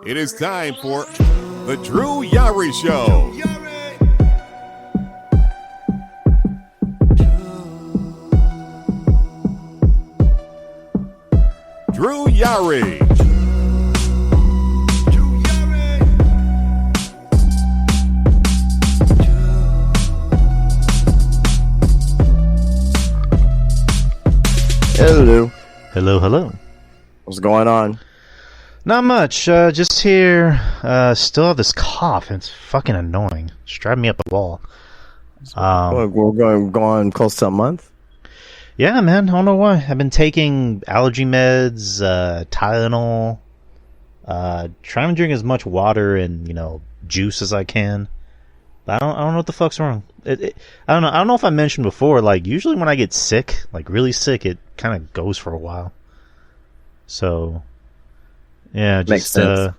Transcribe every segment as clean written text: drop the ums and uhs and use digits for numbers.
It is time for the Drew Yari Show. Drew Yari. Hello. Hello, hello. What's going on? Not much. Just here. Still have this cough, and it's fucking annoying. It's driving me up the wall. We're going close to a month. Yeah, man. I don't know why. I've been taking allergy meds, Tylenol, trying to drink as much water and juice as I can. But I don't know what the fuck's wrong. I don't know. I don't know if I mentioned before. Like usually when I get sick, like really sick, it kind of goes for a while. So yeah, Makes just sense.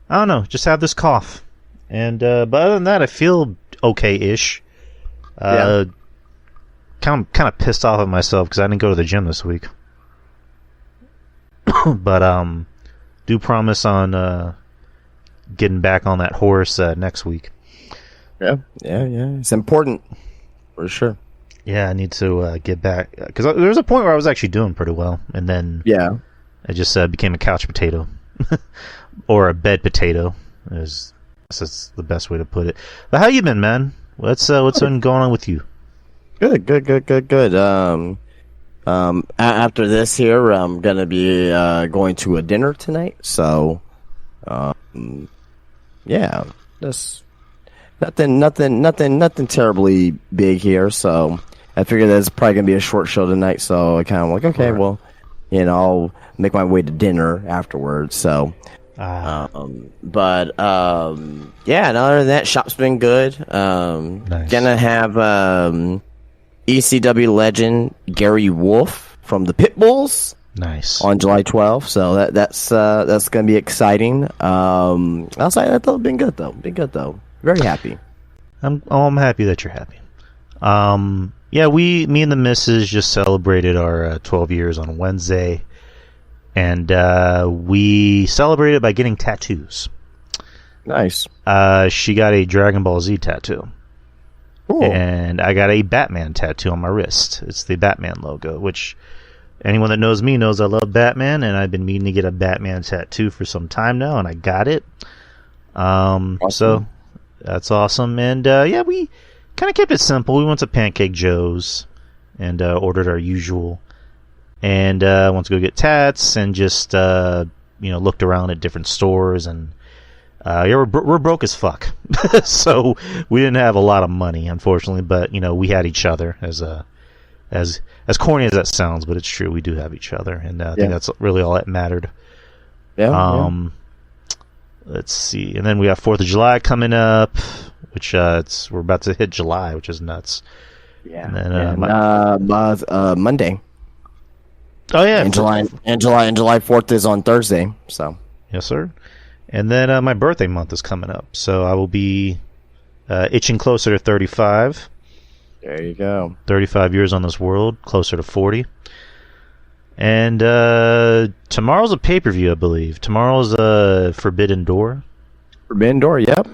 I don't know. Just have this cough, and but other than that, I feel okay-ish. Yeah. Kind of pissed off at myself because I didn't go to the gym this week. But do promise on getting back on that horse next week. Yeah. It's important for sure. Yeah, I need to get back because there was a point where I was actually doing pretty well, and then Yeah. I just became a couch potato or a bed potato. That's the best way to put it. But how you been, man? What's been going on with you? Good. After this here, I'm gonna be going to a dinner tonight. So, yeah, just nothing terribly big here. So I figured that's probably gonna be a short show tonight. So I kind of like, okay, well, I'll make my way to dinner afterwards. So. Yeah, and other than that, shop's been good. Nice. Gonna have ECW legend Gary Wolf from the Pitbulls Nice. on July 12th, so that's gonna be exciting. Outside of that, though, been good though. Very happy. I'm happy that you're happy. Yeah, me and the missus just celebrated our 12 years on Wednesday. And we celebrated by getting tattoos. Nice. She got a Dragon Ball Z tattoo. Cool. And I got a Batman tattoo on my wrist. It's the Batman logo, which anyone that knows me knows I love Batman, and I've been meaning to get a Batman tattoo for some time now, and I got it. Awesome. So that's awesome. And yeah, we kind of kept it simple. We went to Pancake Joe's and ordered our usual. And went to go get tats and just looked around at different stores, and yeah, we're broke as fuck. So we didn't have a lot of money, unfortunately, but we had each other. As corny as that sounds, but it's true, we do have each other, and I think that's really all that mattered. Yeah. Let's see, and then we have 4th of July coming up, which we're about to hit July, which is nuts. Yeah. And then Monday. Oh yeah, And July 4th is on Thursday. So yes, sir. And then my birthday month is coming up, so I will be itching closer to 35. there you go. 35 years on this world, closer to 40. And tomorrow's a pay-per-view, I believe. Tomorrow's Forbidden Door. Forbidden Door. Yep.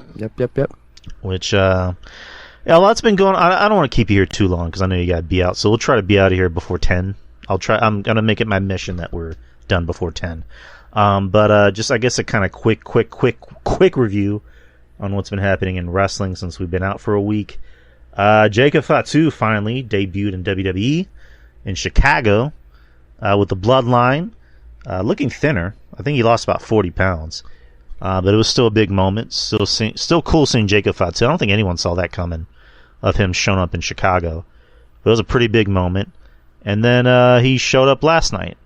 Which yeah, a lot's been going on. I don't want to keep you here too long because I know you got to be out, so we'll try to be out of here before 10. I'm gonna make it my mission that we're done before 10. But just I guess a kind of quick review on what's been happening in wrestling since we've been out for a week. Jacob Fatu finally debuted in WWE in Chicago with the Bloodline, looking thinner. I think he lost about 40 pounds, but it was still a big moment. Still cool seeing Jacob Fatu. I don't think anyone saw that coming, of him showing up in Chicago. But it was a pretty big moment. And then he showed up last night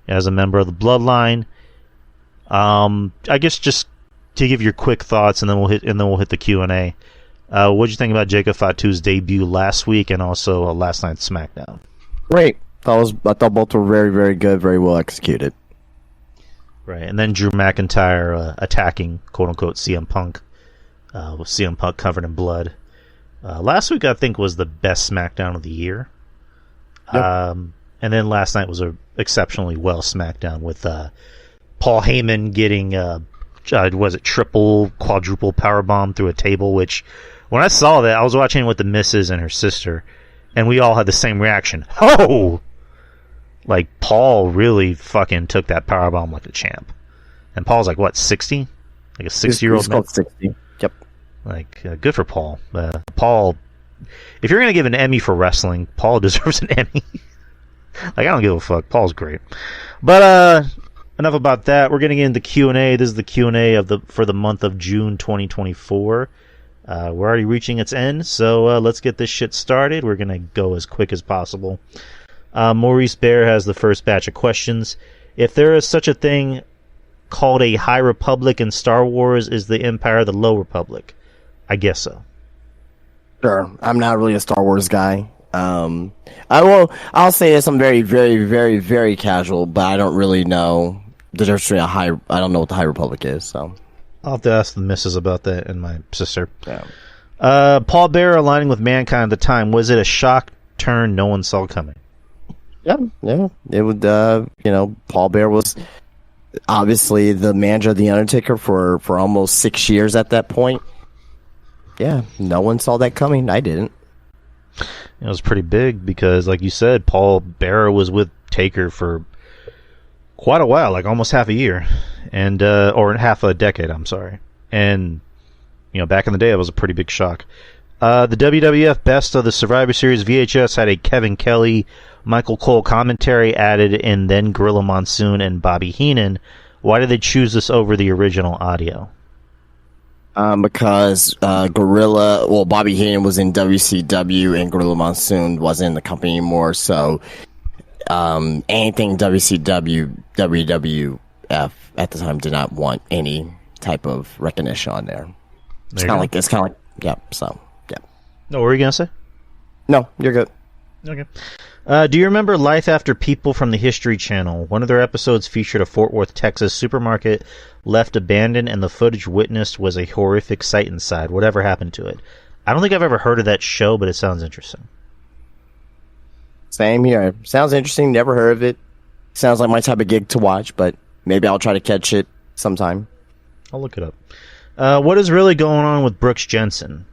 as a member of the Bloodline. I guess just to give your quick thoughts, and then we'll hit the Q&A. What did you think about Jacob Fatu's debut last week and also last night's SmackDown? Great. I thought both were very, very good, very well executed. Right, and then Drew McIntyre attacking quote unquote CM Punk, with CM Punk covered in blood. Last week I think was the best SmackDown of the year. Yep. And then last night was a exceptionally well SmackDown with Paul Heyman getting was it triple, quadruple powerbomb through a table, which when I saw that, I was watching it with the missus and her sister, and we all had the same reaction. Oh! Like, Paul really fucking took that powerbomb like a champ. And Paul's like, what, 60? Like a 60-year-old man? 60. Yep. Like, good for Paul. Paul, if you're going to give an Emmy for wrestling, Paul deserves an Emmy. Like, I don't give a fuck. Paul's great. But, enough about that. We're getting into Q&A. This is the Q&A for the month of June 2024. We're already reaching its end, so let's get this shit started. We're going to go as quick as possible. Maurice Bear has the first batch of questions. If there is such a thing called a High Republic in Star Wars, is the Empire the Low Republic? I guess so. Sure. I'm not really a Star Wars guy. I'll say this, I'm very, very, very, very casual, but I don't really know the difference between I don't know what the High Republic is, so. I'll have to ask the missus about that and my sister. Yeah. Paul Bearer aligning with Mankind at the time, was it a shock turn no one saw coming? Yeah. It would, Paul Bearer was obviously the manager of The Undertaker for almost 6 years at that point. Yeah, no one saw that coming. I didn't. It was pretty big because, like you said, Paul Bearer was with Taker for quite a while, like almost half a year, and or half a decade. I'm sorry, and back in the day, it was a pretty big shock. The WWF Best of the Survivor Series VHS had a Kevin Kelly, Michael Cole commentary added, and then Gorilla Monsoon and Bobby Heenan. Why did they choose this over the original audio? Because Bobby Heenan was in WCW and Gorilla Monsoon wasn't in the company anymore, so anything WCW, WWF at the time did not want any type of recognition on there. It's kind of like, yeah, so, yeah. No, what were you going to say? No, you're good. Okay. Do you remember Life After People from the History Channel? One of their episodes featured a Fort Worth, Texas supermarket left abandoned, and the footage witnessed was a horrific sight inside. Whatever happened to it? I don't think I've ever heard of that show, but it sounds interesting. Same here. Sounds interesting. Never heard of it. Sounds like my type of gig to watch, but maybe I'll try to catch it sometime. I'll look it up. What is really going on with Brooks Jensen?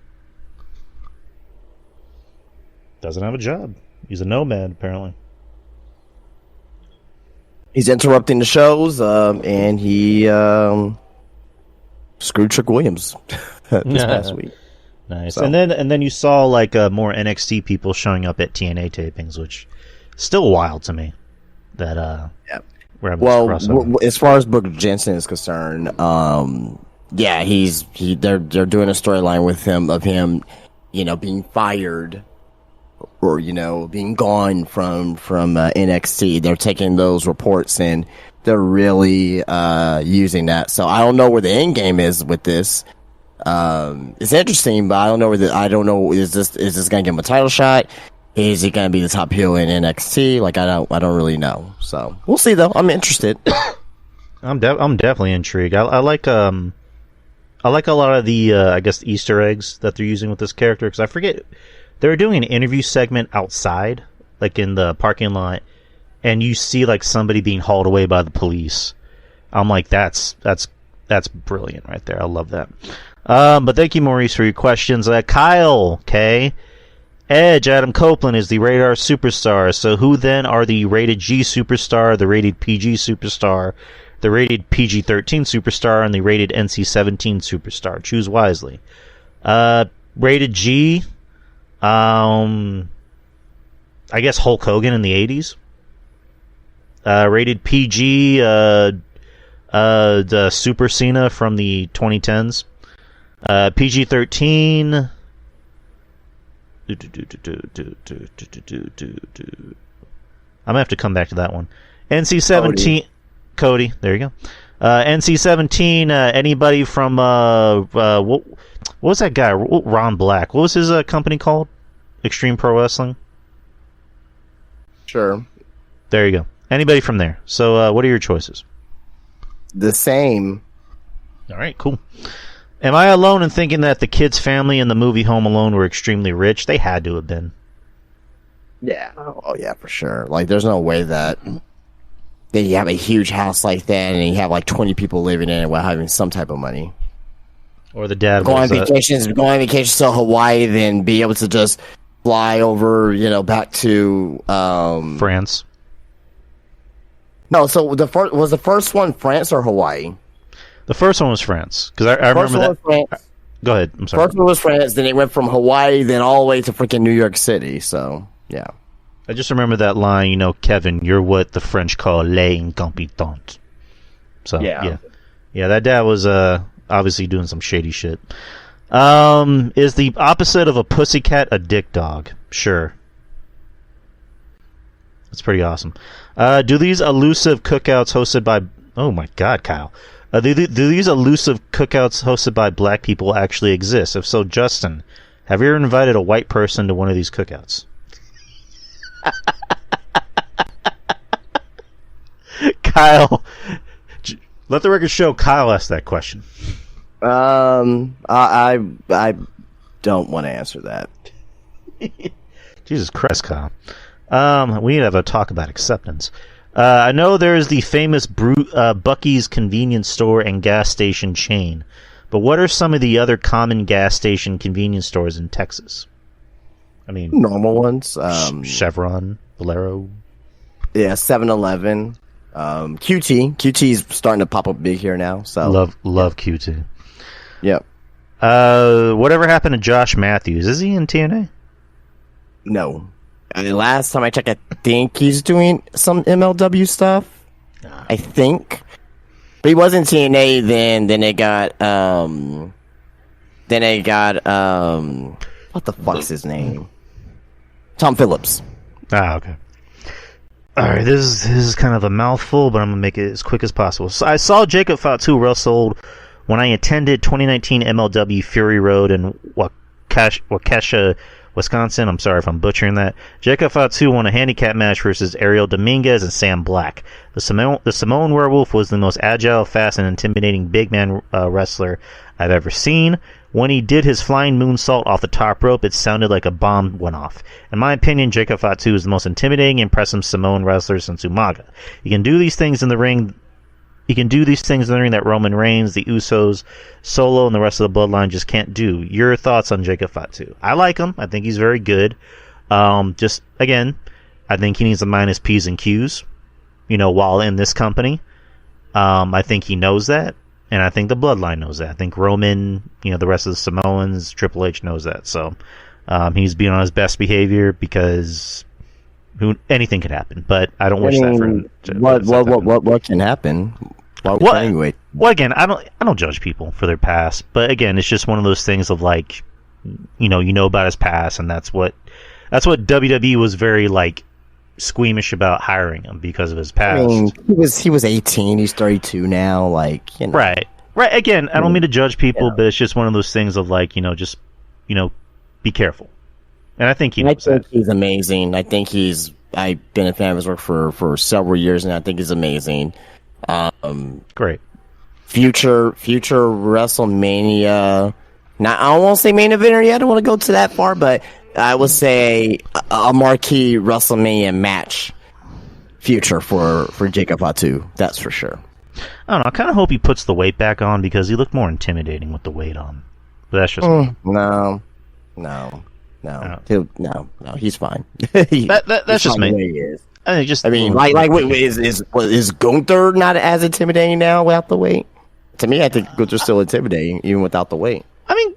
Doesn't have a job. He's a nomad, apparently. He's interrupting the shows, and he screwed Trick Williams this past week. Nice. So. And then you saw more NXT people showing up at TNA tapings, which is still wild to me. That we're having this crossover. As far as Brooks Jensen is concerned, they're doing a storyline with him of him, being fired. Or being gone from NXT. They're taking those reports and they're really using that. So I don't know where the end game is with this. It's interesting, but I don't know I don't know. Is this going to give him a title shot? Is he going to be the top heel in NXT? I don't really know. So we'll see though. I'm interested. I'm definitely intrigued. I like a lot of the I guess Easter eggs that they're using with this character, because I forget. They were doing an interview segment outside, like in the parking lot, and you see somebody being hauled away by the police. I'm like, that's brilliant right there. I love that. But thank you, Maurice, for your questions. Kyle, okay. Edge, Adam Copeland is the Radar Superstar. So who then are the Rated G Superstar, the Rated PG Superstar, the Rated PG-13 Superstar, and the Rated NC-17 Superstar? Choose wisely. Rated G... I guess Hulk Hogan in the 80s. Rated PG, the Super Cena from the 2010s. PG-13. I'm gonna have to come back to that one. NC-17. Cody. There you go. NC-17. Anybody from what was that guy? Ron Black. What was his company called? Extreme Pro Wrestling. Sure. There you go. Anybody from there. So, what are your choices? The same. All right, cool. Am I alone in thinking that the kid's family in the movie Home Alone were extremely rich? They had to have been. Yeah. Oh, yeah, for sure. There's no way that then you have a huge house like that, and you have like 20 people living in it while having some type of money. Or the dad going on vacations to Hawaii, then be able to just fly over, back to France. No, so was the first one France or Hawaii? The first one was France, because I remember that. France. Go ahead. I'm sorry. First one was France, then it went from Hawaii, then all the way to freaking New York City. So yeah, I just remember that line. Kevin, you're what the French call l'incompétent. So yeah. That dad was obviously doing some shady shit. Is the opposite of a pussycat a dick dog? Sure. That's pretty awesome. Do these elusive cookouts hosted by... Oh my god, Kyle. Do these elusive cookouts hosted by black people actually exist? If so, Justin, have you ever invited a white person to one of these cookouts? Kyle, let the record show Kyle asked that question. I don't want to answer that. Jesus Christ, Kyle. We need to have a talk about acceptance. I know there's the famous Buc-ee's convenience store and gas station chain, but what are some of the other common gas station convenience stores in Texas? I mean, normal ones. Chevron, Valero. Yeah, 7-Eleven. QT's starting to pop up big here now. So love QT. Yep. Whatever happened to Josh Matthews? Is he in TNA? No. Last time I checked, I think he's doing some MLW stuff. I think. But he was in TNA then. Then they got what the fuck's his name? Tom Phillips. Okay. All right, this is kind of a mouthful, but I'm gonna make it as quick as possible. So I saw Jacob Fatu wrestled when I attended 2019 MLW Fury Road in Waukesha, Wisconsin. I'm sorry if I'm butchering that. Jacob Fatu won a handicap match versus Ariel Dominguez and Sam Black. The Samoan Werewolf was the most agile, fast, and intimidating big man wrestler I've ever seen. When he did his flying moonsault off the top rope, it sounded like a bomb went off. In my opinion, Jacob Fatu is the most intimidating, impressive Samoan wrestler since Umaga. He can do these things in the ring. That Roman Reigns, the Usos, Solo, and the rest of the Bloodline just can't do. Your thoughts on Jacob Fatu? I like him. I think he's very good. Just again, I think he needs to mind his P's and Q's. While in this company, I think he knows that. And I think the Bloodline knows that. I think Roman, the rest of the Samoans, Triple H knows that. So he's being on his best behavior because anything could happen. But I don't wish that for him. What can happen? Anyway. Well, again, I don't judge people for their past. But again, it's just one of those things of like, you know about his past, and that's what WWE was very like squeamish about hiring him because of his past. I mean, he was 18. He's 32 now. Like, right. Again, I don't mean to judge people, but it's just one of those things of like, just be careful. And I think he's amazing. I think I've been a fan of his work for several years, and I think he's amazing. Great. Future WrestleMania. Now, I won't say main eventer yet. I don't want to go to that far, but I would say a marquee WrestleMania match future for Jacob Fatu. That's for sure. I don't know. I kind of hope he puts the weight back on because he looked more intimidating with the weight on. But that's just no. He's fine. That's just me. He is. Is Gunther not as intimidating now without the weight? To me, I think Gunther's still intimidating even without the weight. I mean,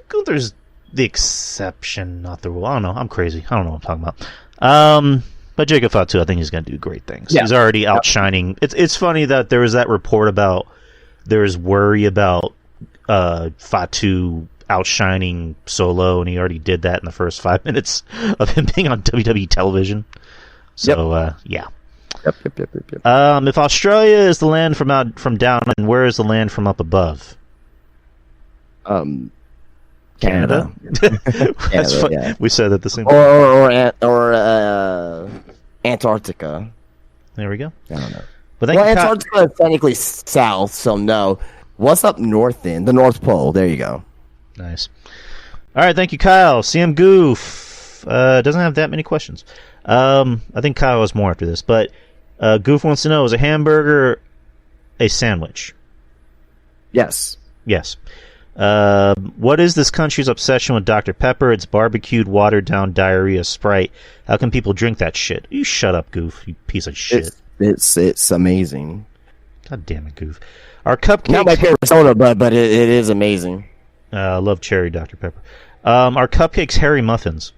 Gunther's the exception, not the rule. I don't know. I'm crazy. I don't know what I'm talking about. But Jacob Fatu, I think he's going to do great things. Yeah. He's already outshining. It's funny that there was that report about there's worry about Fatu outshining Solo, and he already did that in the first 5 minutes of him being on WWE television. So, yeah. Yep. If Australia is the land from down, and where is the land from up above? Canada. That's fun. Yeah. We said that the same. Or Antarctica. There we go. I don't know. But Antarctica is technically south, so no. What's up north then? The North Pole. There you go. Nice. All right, thank you, Kyle. CM Goof doesn't have that many questions. I think Kyle has more after this, but Goof wants to know, is a hamburger a sandwich? Yes. Yes. What is this country's obsession with Dr. Pepper? It's barbecued, watered-down diarrhea Sprite. How can people drink that shit? You shut up, Goof, you piece of shit. It's amazing. God damn it, Goof. Our cupcakes... Not my favorite soda, but it is amazing. I love cherry Dr. Pepper. Are cupcakes Harry muffins?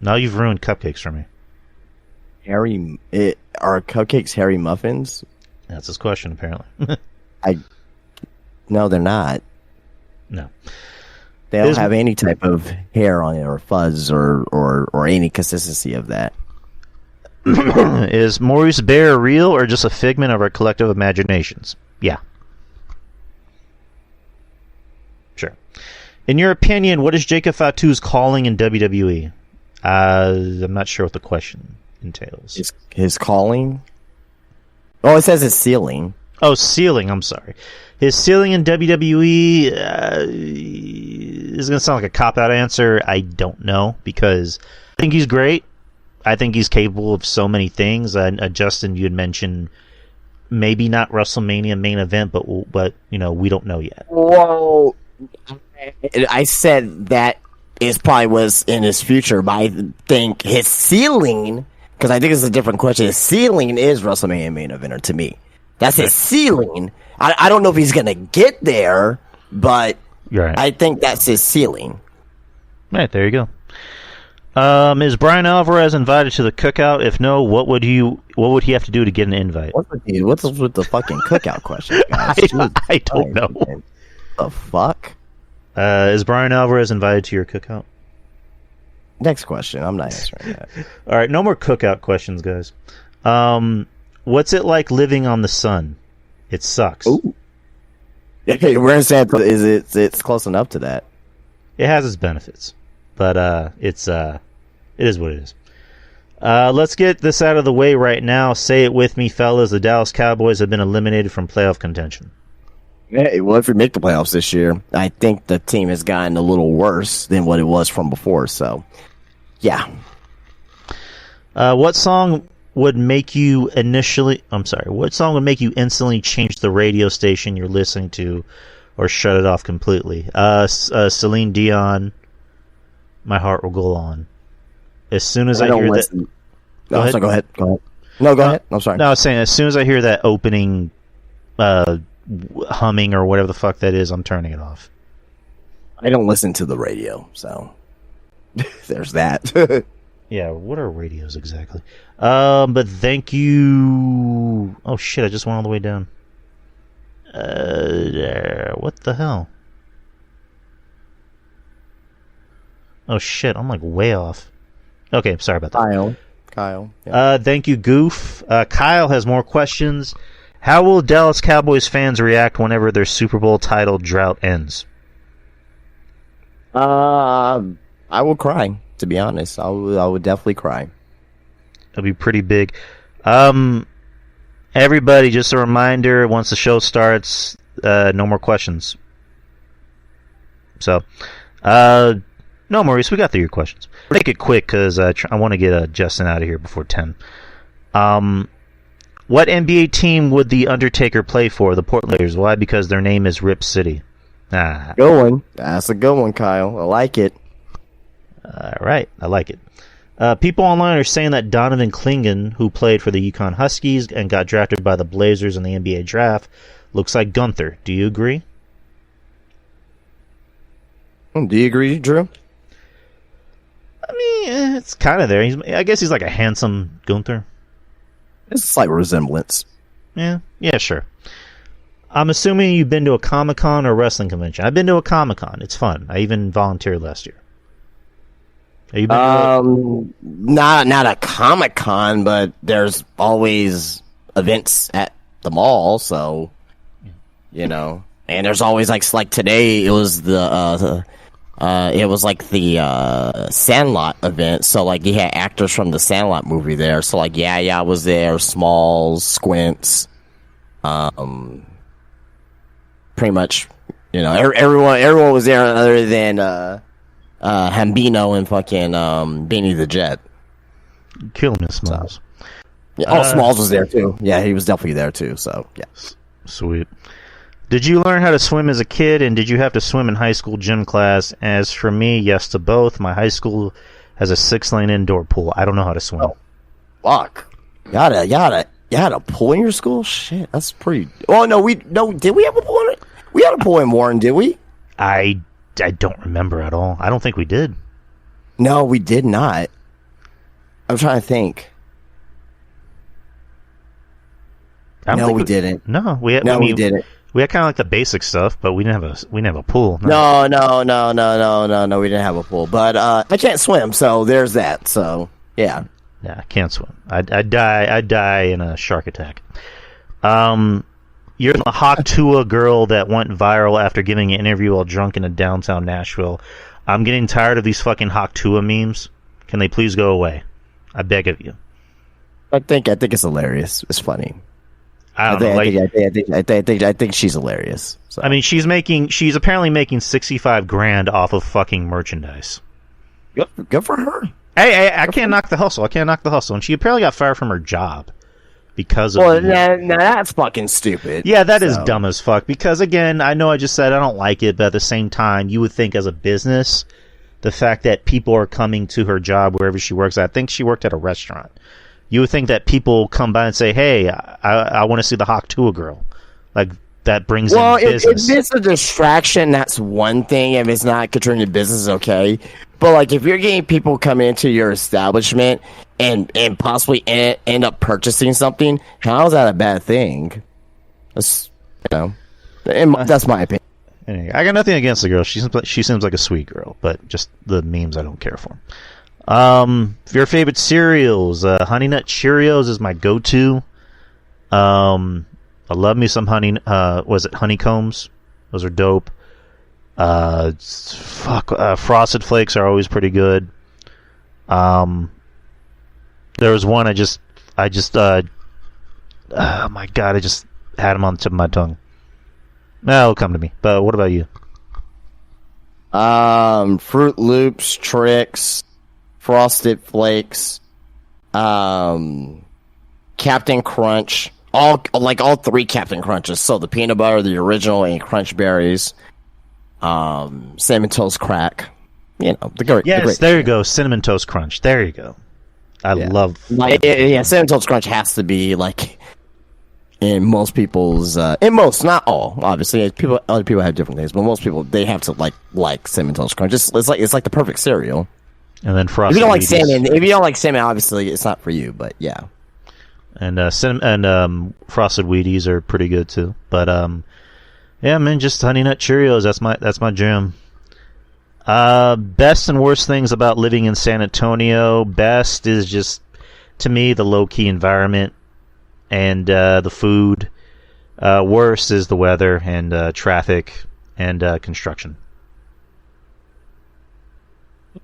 Now you've ruined cupcakes for me. Are cupcakes hairy muffins? That's his question, apparently. No, they're not. No. They don't have any type of hair on it or fuzz or any consistency of that. Is Maurice Bear real or just a figment of our collective imaginations? Yeah. Sure. In your opinion, what is Jacob Fatu's calling in WWE? I'm not sure what the question entails. His calling? Oh, it says his ceiling. Oh, ceiling. I'm sorry. His ceiling in WWE is going to sound like a cop-out answer. I don't know, because I think he's great. I think he's capable of so many things. Justin, you had mentioned maybe not WrestleMania main event, but you know, we don't know yet. Well, I said that is probably was in his future, but I think his ceiling, because I think it's a different question. His ceiling is WrestleMania main eventer to me. That's his ceiling. I don't know if he's gonna get there, but right. I think that's his ceiling. Right, there you go. Is Brian Alvarez invited to the cookout? If no, what would he have to do to get an invite? What's with the fucking cookout question, guys? I don't know. The fuck? Is Brian Alvarez invited to your cookout? Next question. I'm not answering that. All right, no more cookout questions, guys. What's it like living on the sun? It sucks. Ooh. Okay, we're saying it's close enough to that. It has its benefits, but it is what it is. Let's get this out of the way right now. Say it with me, fellas. The Dallas Cowboys have been eliminated from playoff contention. Yeah, well, if we make the playoffs this year, I think the team has gotten a little worse than what it was from before. So, yeah. What song would make you instantly change the radio station you're listening to, or shut it off completely? Celine Dion, My Heart Will Go On. As soon as I hear that... Go ahead. No, go ahead. I'm sorry. No, I was saying, as soon as I hear that opening humming or whatever the fuck that is, I'm turning it off. I don't listen to the radio, so there's that. Yeah, what are radios exactly? But thank you... Oh shit, I just went all the way down. What the hell? Oh shit, I'm like way off. Okay, sorry about that. Kyle. Yeah. Thank you, Goof. Kyle has more questions. How will Dallas Cowboys fans react whenever their Super Bowl title drought ends? I will cry, to be honest. I would definitely cry. It'll be pretty big. Everybody, just a reminder, once the show starts, no more questions. So, no, Maurice, we got through your questions. Make it quick, because I want to get Justin out of here before 10. What NBA team would The Undertaker play for? The Portland Blazers. Why? Because their name is Rip City. Good one. That's a good one, Kyle. I like it. All right, I like it. People online are saying that Donovan Clingan, who played for the UConn Huskies and got drafted by the Blazers in the NBA draft, looks like Gunther. Do you agree? Do you agree, Drew? I mean, it's kind of there. I guess he's like a handsome Gunther. It's a slight resemblance. Yeah, sure. I'm assuming you've been to a Comic-Con or wrestling convention. I've been to a Comic-Con. It's fun. I even volunteered last year. Have you been not a Comic-Con, but there's always events at the mall, so you know. And there's always like today it was the Sandlot event, so like you had actors from the Sandlot movie there. So like I was there, Smalls, Squints, pretty much, you know, everyone was there other than Hambino and fucking Benny the Jet. Kill him, Smalls. Yeah. Smalls was there too. Yeah, he was definitely there too. So yeah. Sweet. Did you learn how to swim as a kid, and did you have to swim in high school gym class? As for me, yes to both. My high school has a 6-lane indoor pool. I don't know how to swim. Oh, fuck. You had a pool in your school? Shit, that's pretty. Oh no, did we have a pool in it? We had a pool in Warren, did we? I don't remember at all. I don't think we did. No, we did not. I'm trying to think. No, we didn't. No, we didn't. We had kind of like the basic stuff, but we didn't have a pool. No. We didn't have a pool. But I can't swim, so there's that. So yeah. Yeah, I can't swim. I'd die in a shark attack. You're the Hawktua girl that went viral after giving an interview while drunk in a downtown Nashville. I'm getting tired of these fucking Hawktua memes. Can they please go away? I beg of you. I think it's hilarious. It's funny. I think she's hilarious. So. I mean, she's apparently making $65,000 off of fucking merchandise. Good for her. Hey, I can't knock the hustle. And she apparently got fired from her job because of. Well, now that's fucking stupid. Yeah, that is dumb as fuck. Because again, I know I just said I don't like it, but at the same time, you would think as a business, the fact that people are coming to her job wherever she works. I think she worked at a restaurant. You would think that people come by and say, "Hey, I want to see the Hawktua girl." Like that brings in business. If it's a distraction, that's one thing. If it's not contributing to business, okay. But like, if you're getting people coming into your establishment and possibly end up purchasing something, how is that a bad thing? That's that's my opinion. Anyway, I got nothing against the girl. She seems like a sweet girl, but just the memes I don't care for. Your favorite cereals, Honey Nut Cheerios is my go-to. I love me some honeycombs? Those are dope. Frosted Flakes are always pretty good. There was one oh my god, I just had them on the tip of my tongue. It'll come to me. But what about you? Fruit Loops, Trix, Frosted Flakes, Captain Crunch, all three Captain Crunches. So the peanut butter, the original, and Crunch Berries, Cinnamon Toast Crack. You know, there you go, Cinnamon Toast Crunch. There you go. I love. Cinnamon Toast Crunch has to be like in most people's, not all, obviously. Other people have different things, but most people they have to like Cinnamon Toast Crunch. It's like the perfect cereal. And then frosted. If you don't like salmon, obviously it's not for you. But yeah, and frosted Wheaties are pretty good too. But yeah, man, just Honey Nut Cheerios. That's my jam. Best and worst things about living in San Antonio. Best is just to me the low key environment and the food. Worst is the weather and traffic and construction.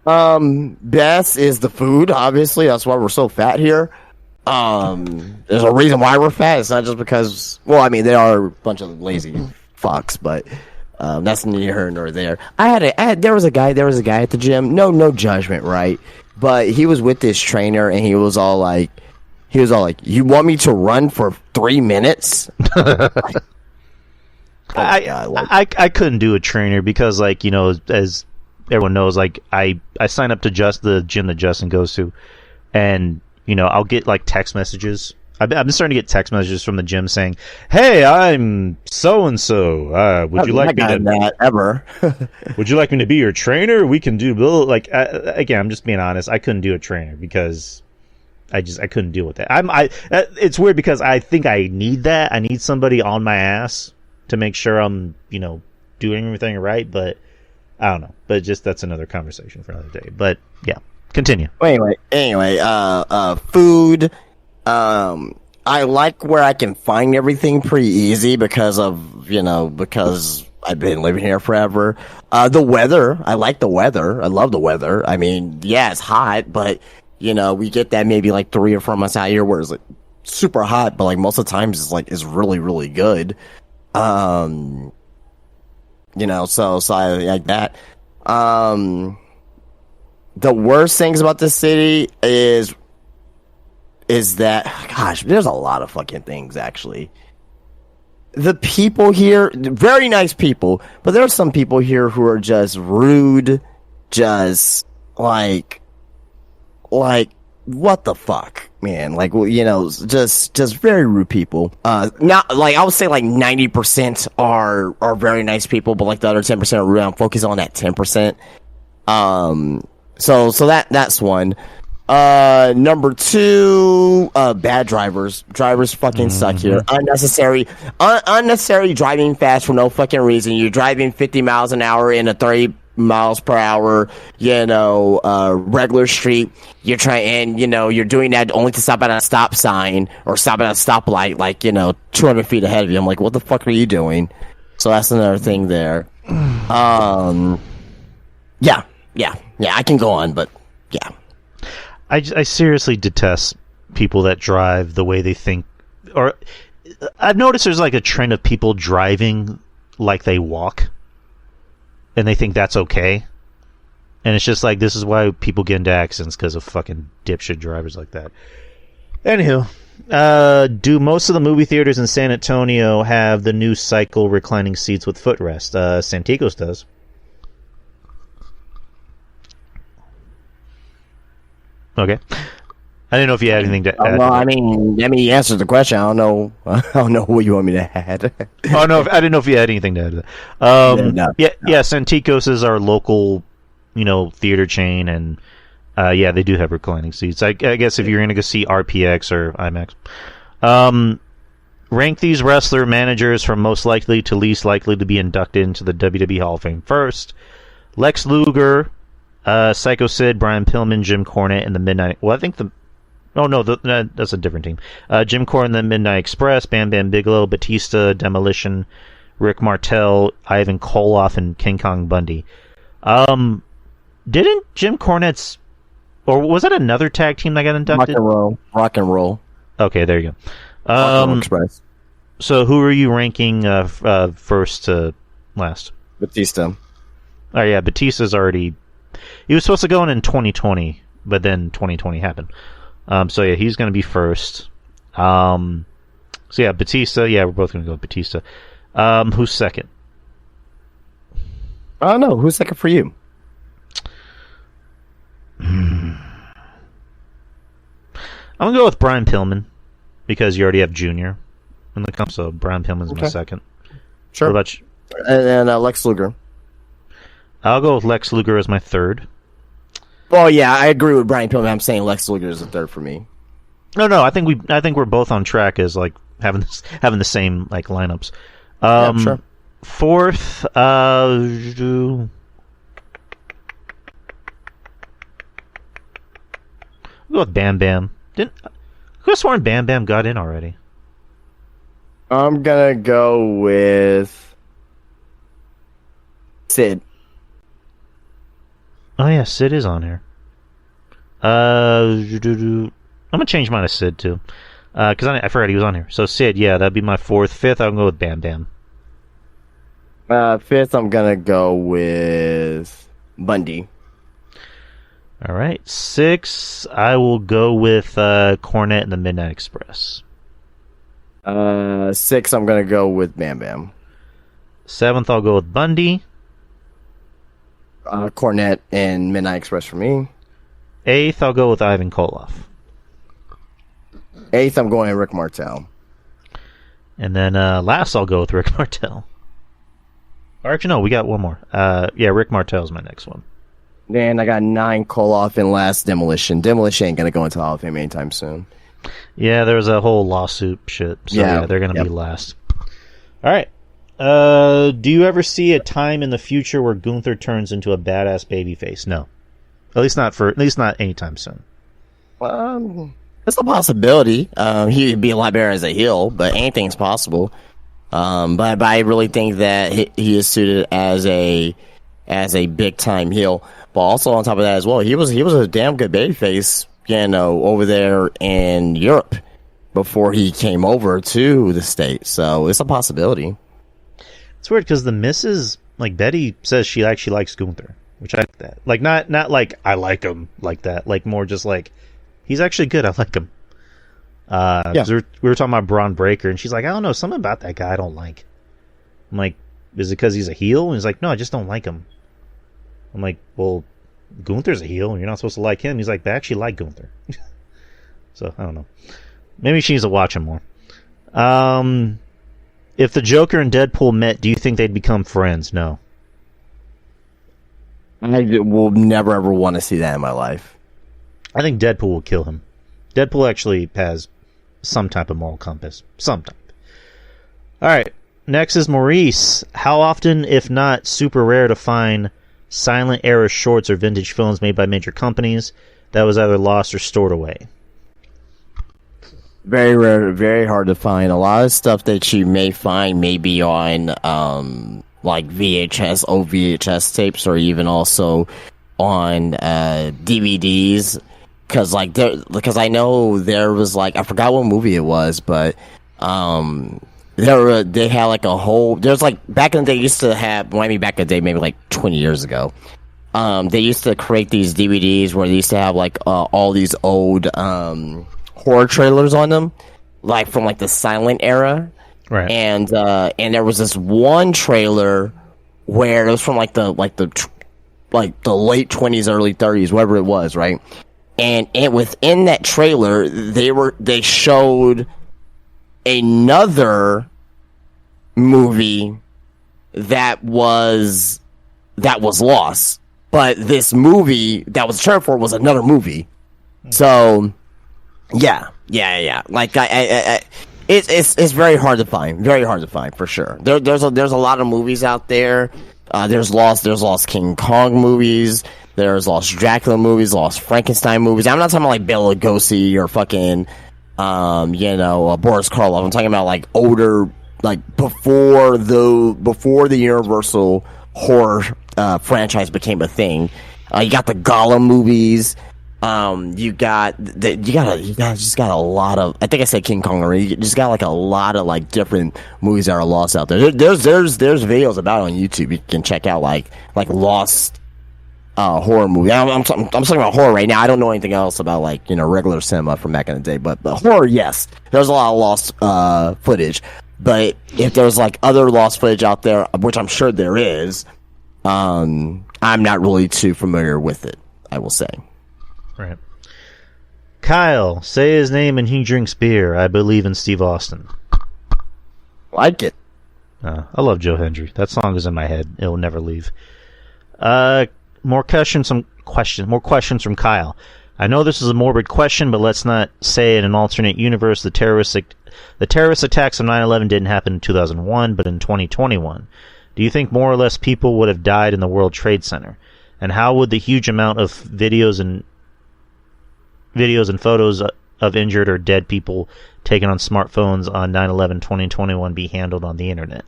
Best is the food, obviously. That's why we're so fat here. There's a reason why we're fat. It's not just because, well, I mean, they are a bunch of lazy fucks, but that's neither here nor there. There was a guy at the gym. No judgment, right? But he was with this trainer, and he was all like, "You want me to run for 3 minutes?" I couldn't do a trainer because, like, you know, as everyone knows, like I sign up to the gym that Justin goes to, and you know I'll get like text messages. I've been starting to get text messages from the gym saying, "Hey, I'm so and so. Would you like me to Would you like me to be your trainer? We can do like again. I'm just being honest. I couldn't do a trainer because I couldn't deal with that. It's weird because I think I need that. I need somebody on my ass to make sure I'm doing everything right, but. I don't know, but that's another conversation for another day. But yeah, continue. Anyway, food. I like where I can find everything pretty easy because I've been living here forever. The weather, I like the weather. I love the weather. I mean, yeah, it's hot, but we get that maybe like 3 or 4 months out here where it's like super hot, but like most of the times it's really, really good. So I like that. The worst things about this city is is that, gosh, there's a lot of fucking things, actually. The people here, very nice people, but there are some people here who are just rude, just, like, what the fuck, man? Like, you know, just very rude people. Not, like, I would say, like, 90% are very nice people, but, like, the other 10% are rude. I'm focused on that 10%. So that's one. Number two, bad drivers. Drivers fucking suck here. Unnecessary driving fast for no fucking reason. You're driving 50 miles an hour in a 30 miles per hour, you know, regular street. You're you're doing that only to stop at a stop sign or stop at a stoplight, like, you know, 200 feet ahead of you. I'm like, what the fuck are you doing? So that's another thing there. Yeah, I can go on, but yeah. I seriously detest people that drive the way they think. Or I've noticed there's like a trend of people driving like they walk, and they think that's okay. And it's just like, this is why people get into accidents, because of fucking dipshit drivers like that. Anywho, do most of the movie theaters in San Antonio have the new cycle reclining seats with footrest? Santikos does. Okay. I didn't know if you had anything to add. Well, I mean, you answered the question. I don't know what you want me to add. Oh, no, I didn't know if you had anything to add to that. No. Yeah, Santikos is our local, you know, theater chain, and yeah, they do have reclining seats. I guess if you're going to go see RPX or IMAX. Rank these wrestler managers from most likely to least likely to be inducted into the WWE Hall of Fame first. Lex Luger, Psycho Sid, Brian Pillman, Jim Cornette, and the Midnight... Well, I think the... Oh, no, that's a different team. Jim Cornette and the Midnight Express, Bam Bam Bigelow, Batista, Demolition, Rick Martel, Ivan Koloff, and King Kong Bundy. Didn't Jim Cornette's... Or was that another tag team that got inducted? Rock and roll. Okay, there you go. Express. So who are you ranking first to last? Batista. Oh, yeah, Batista's already... He was supposed to go in 2020, but then 2020 happened. So yeah, he's going to be first. So yeah, Batista. Yeah, we're both going to go with Batista. Who's second? I don't know. Who's second for you? I'm going to go with Brian Pillman, because you already have Junior in the comp, so Brian Pillman's my second. Sure. What about you? And Lex Luger. I'll go with Lex Luger as my third. Well, yeah, I agree with Brian Pillman. I'm saying Lex Luger is the third for me. No, I think we're both on track as like having the same like lineups. Yeah, sure. Fourth, go with Bam Bam. I could have sworn Bam Bam got in already. I'm gonna go with Sid. Oh yeah, Sid is on here. I'm gonna change mine to Sid too, because I forgot he was on here. So Sid, yeah, that'd be my fourth. Fifth, I'll go with Bam Bam. Fifth, I'm gonna go with Bundy. All right, sixth, I will go with Cornette and the Midnight Express. Sixth, I'm gonna go with Bam Bam. Seventh, I'll go with Bundy. Cornette and Midnight Express for me. Eighth, I'll go with Ivan Koloff. Eighth, I'm going Rick Martel. And then last, I'll go with Rick Martel. Or actually, no, we got one more. Yeah, Rick Martel's my next one. Then I got 9 Koloff and last Demolition. Demolition ain't gonna go into Hall of Fame anytime soon. Yeah, there was a whole lawsuit shit. So yeah they're gonna be last. All right. Do you ever see a time in the future where Gunther turns into a badass babyface? No, at least not anytime soon. It's a possibility. He'd be a lot better as a heel, but anything's possible. But I really think that he is suited as a big time heel. But also on top of that as well, he was a damn good babyface, you know, over there in Europe before he came over to the States. So it's a possibility. It's weird because the missus, like Betty, says she actually likes Gunther, which I like that. Like not like I like him like that. Like more just like he's actually good. I like him. 'Cause we were talking about Braun Breaker, and she's like, I don't know, something about that guy I don't like. I'm like, is it because he's a heel? And he's like, no, I just don't like him. I'm like, well, Gunther's a heel, and you're not supposed to like him. He's like, I actually like Gunther. So, I don't know. Maybe she needs to watch him more. If the Joker and Deadpool met, do you think they'd become friends? No. I will never ever want to see that in my life. I think Deadpool will kill him. Deadpool actually has some type of moral compass. Some type. Alright, next is Maurice. How often, if not super rare, to find silent era shorts or vintage films made by major companies that was either lost or stored away? Very rare, very hard to find. A lot of stuff that you may find maybe on like VHS, old VHS tapes, or even also on DVDs. Because I know there was like, I forgot what movie it was, but they had like a whole. There's like back in the day, used to have. Well, I mean, back in the day, maybe like 20 years ago. They used to create these DVDs where they used to have like all these old horror trailers on them, like from like the silent era, right? And there was this one trailer where it was from like the late 20s, early 30s, whatever it was, right? And within that trailer, they showed another movie that was lost, but this movie that was turned for was another movie. So. Yeah. Like it's very hard to find, for sure. There's a lot of movies out there. There's lost King Kong movies. There's lost Dracula movies, lost Frankenstein movies. I'm not talking about like Bela Lugosi or fucking, Boris Karloff. I'm talking about like older, like before the Universal horror franchise became a thing. You got the Gollum movies. You just got a lot of. I think I said King Kong already. You just got like a lot of like different movies that are lost out there. There's videos about it on YouTube. You can check out like lost horror movies. I'm talking about horror right now. I don't know anything else about like regular cinema from back in the day. But horror, yes, there's a lot of lost footage. But if there's like other lost footage out there, which I'm sure there is, I'm not really too familiar with it, I will say. Right. Kyle, say his name and he drinks beer. I believe in Steve Austin. Like it. I love Joe Hendry. That song is in my head. It will never leave. More questions from Kyle. I know this is a morbid question, but let's not say in an alternate universe the terrorist attacks of 9/11 didn't happen in 2001, but in 2021. Do you think more or less people would have died in the World Trade Center? And how would the huge amount of videos and photos of injured or dead people taken on smartphones on 9/11/2021 be handled on the internet?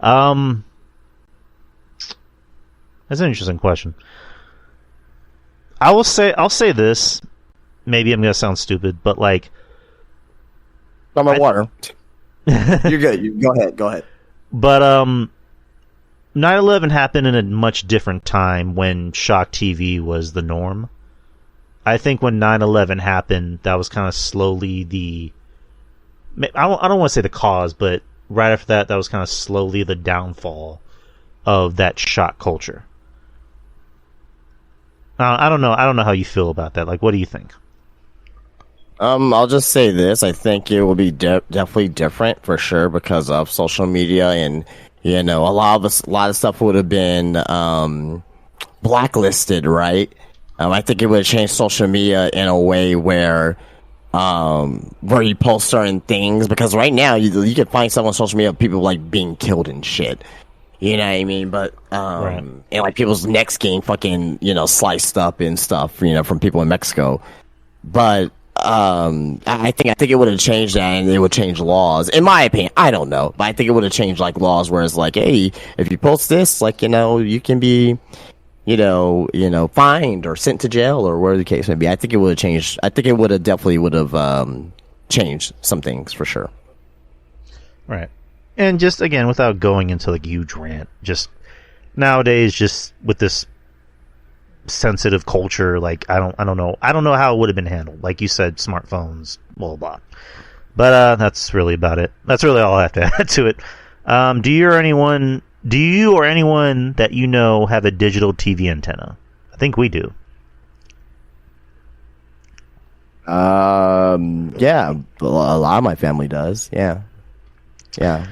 That's an interesting question. I'll say this. Maybe I'm gonna sound stupid, but like, on my water. You're good. Go ahead. But 9/11 happened in a much different time when shock TV was the norm. I think when 9/11 happened, that was kind of slowly I don't want to say the cause, but right after that was kind of slowly the downfall of that shock culture. I don't know how you feel about that. Like, what do you think? I'll just say this. I think it will be definitely different for sure because of social media, and a lot of stuff would have been blacklisted, right? I think it would have changed social media in a way where you post certain things, because right now you can find stuff on social media of people like being killed and shit. You know what I mean? But right. And like people's necks getting fucking sliced up and stuff, from people in Mexico. But I think it would have changed that, and it would change laws. In my opinion, I don't know, but I think it would have changed like laws where it's like, hey, if you post this, like you can be fined or sent to jail or whatever the case may be. I think it would have changed. I think it would have changed some things for sure. Right. And just again, without going into like a huge rant, just nowadays, just with this sensitive culture. Like I don't know how it would have been handled. Like you said, smartphones, blah blah. But that's really about it. That's really all I have to add to it. Do you or anyone that you know have a digital TV antenna? I think we do. Yeah, a lot of my family does. Yeah.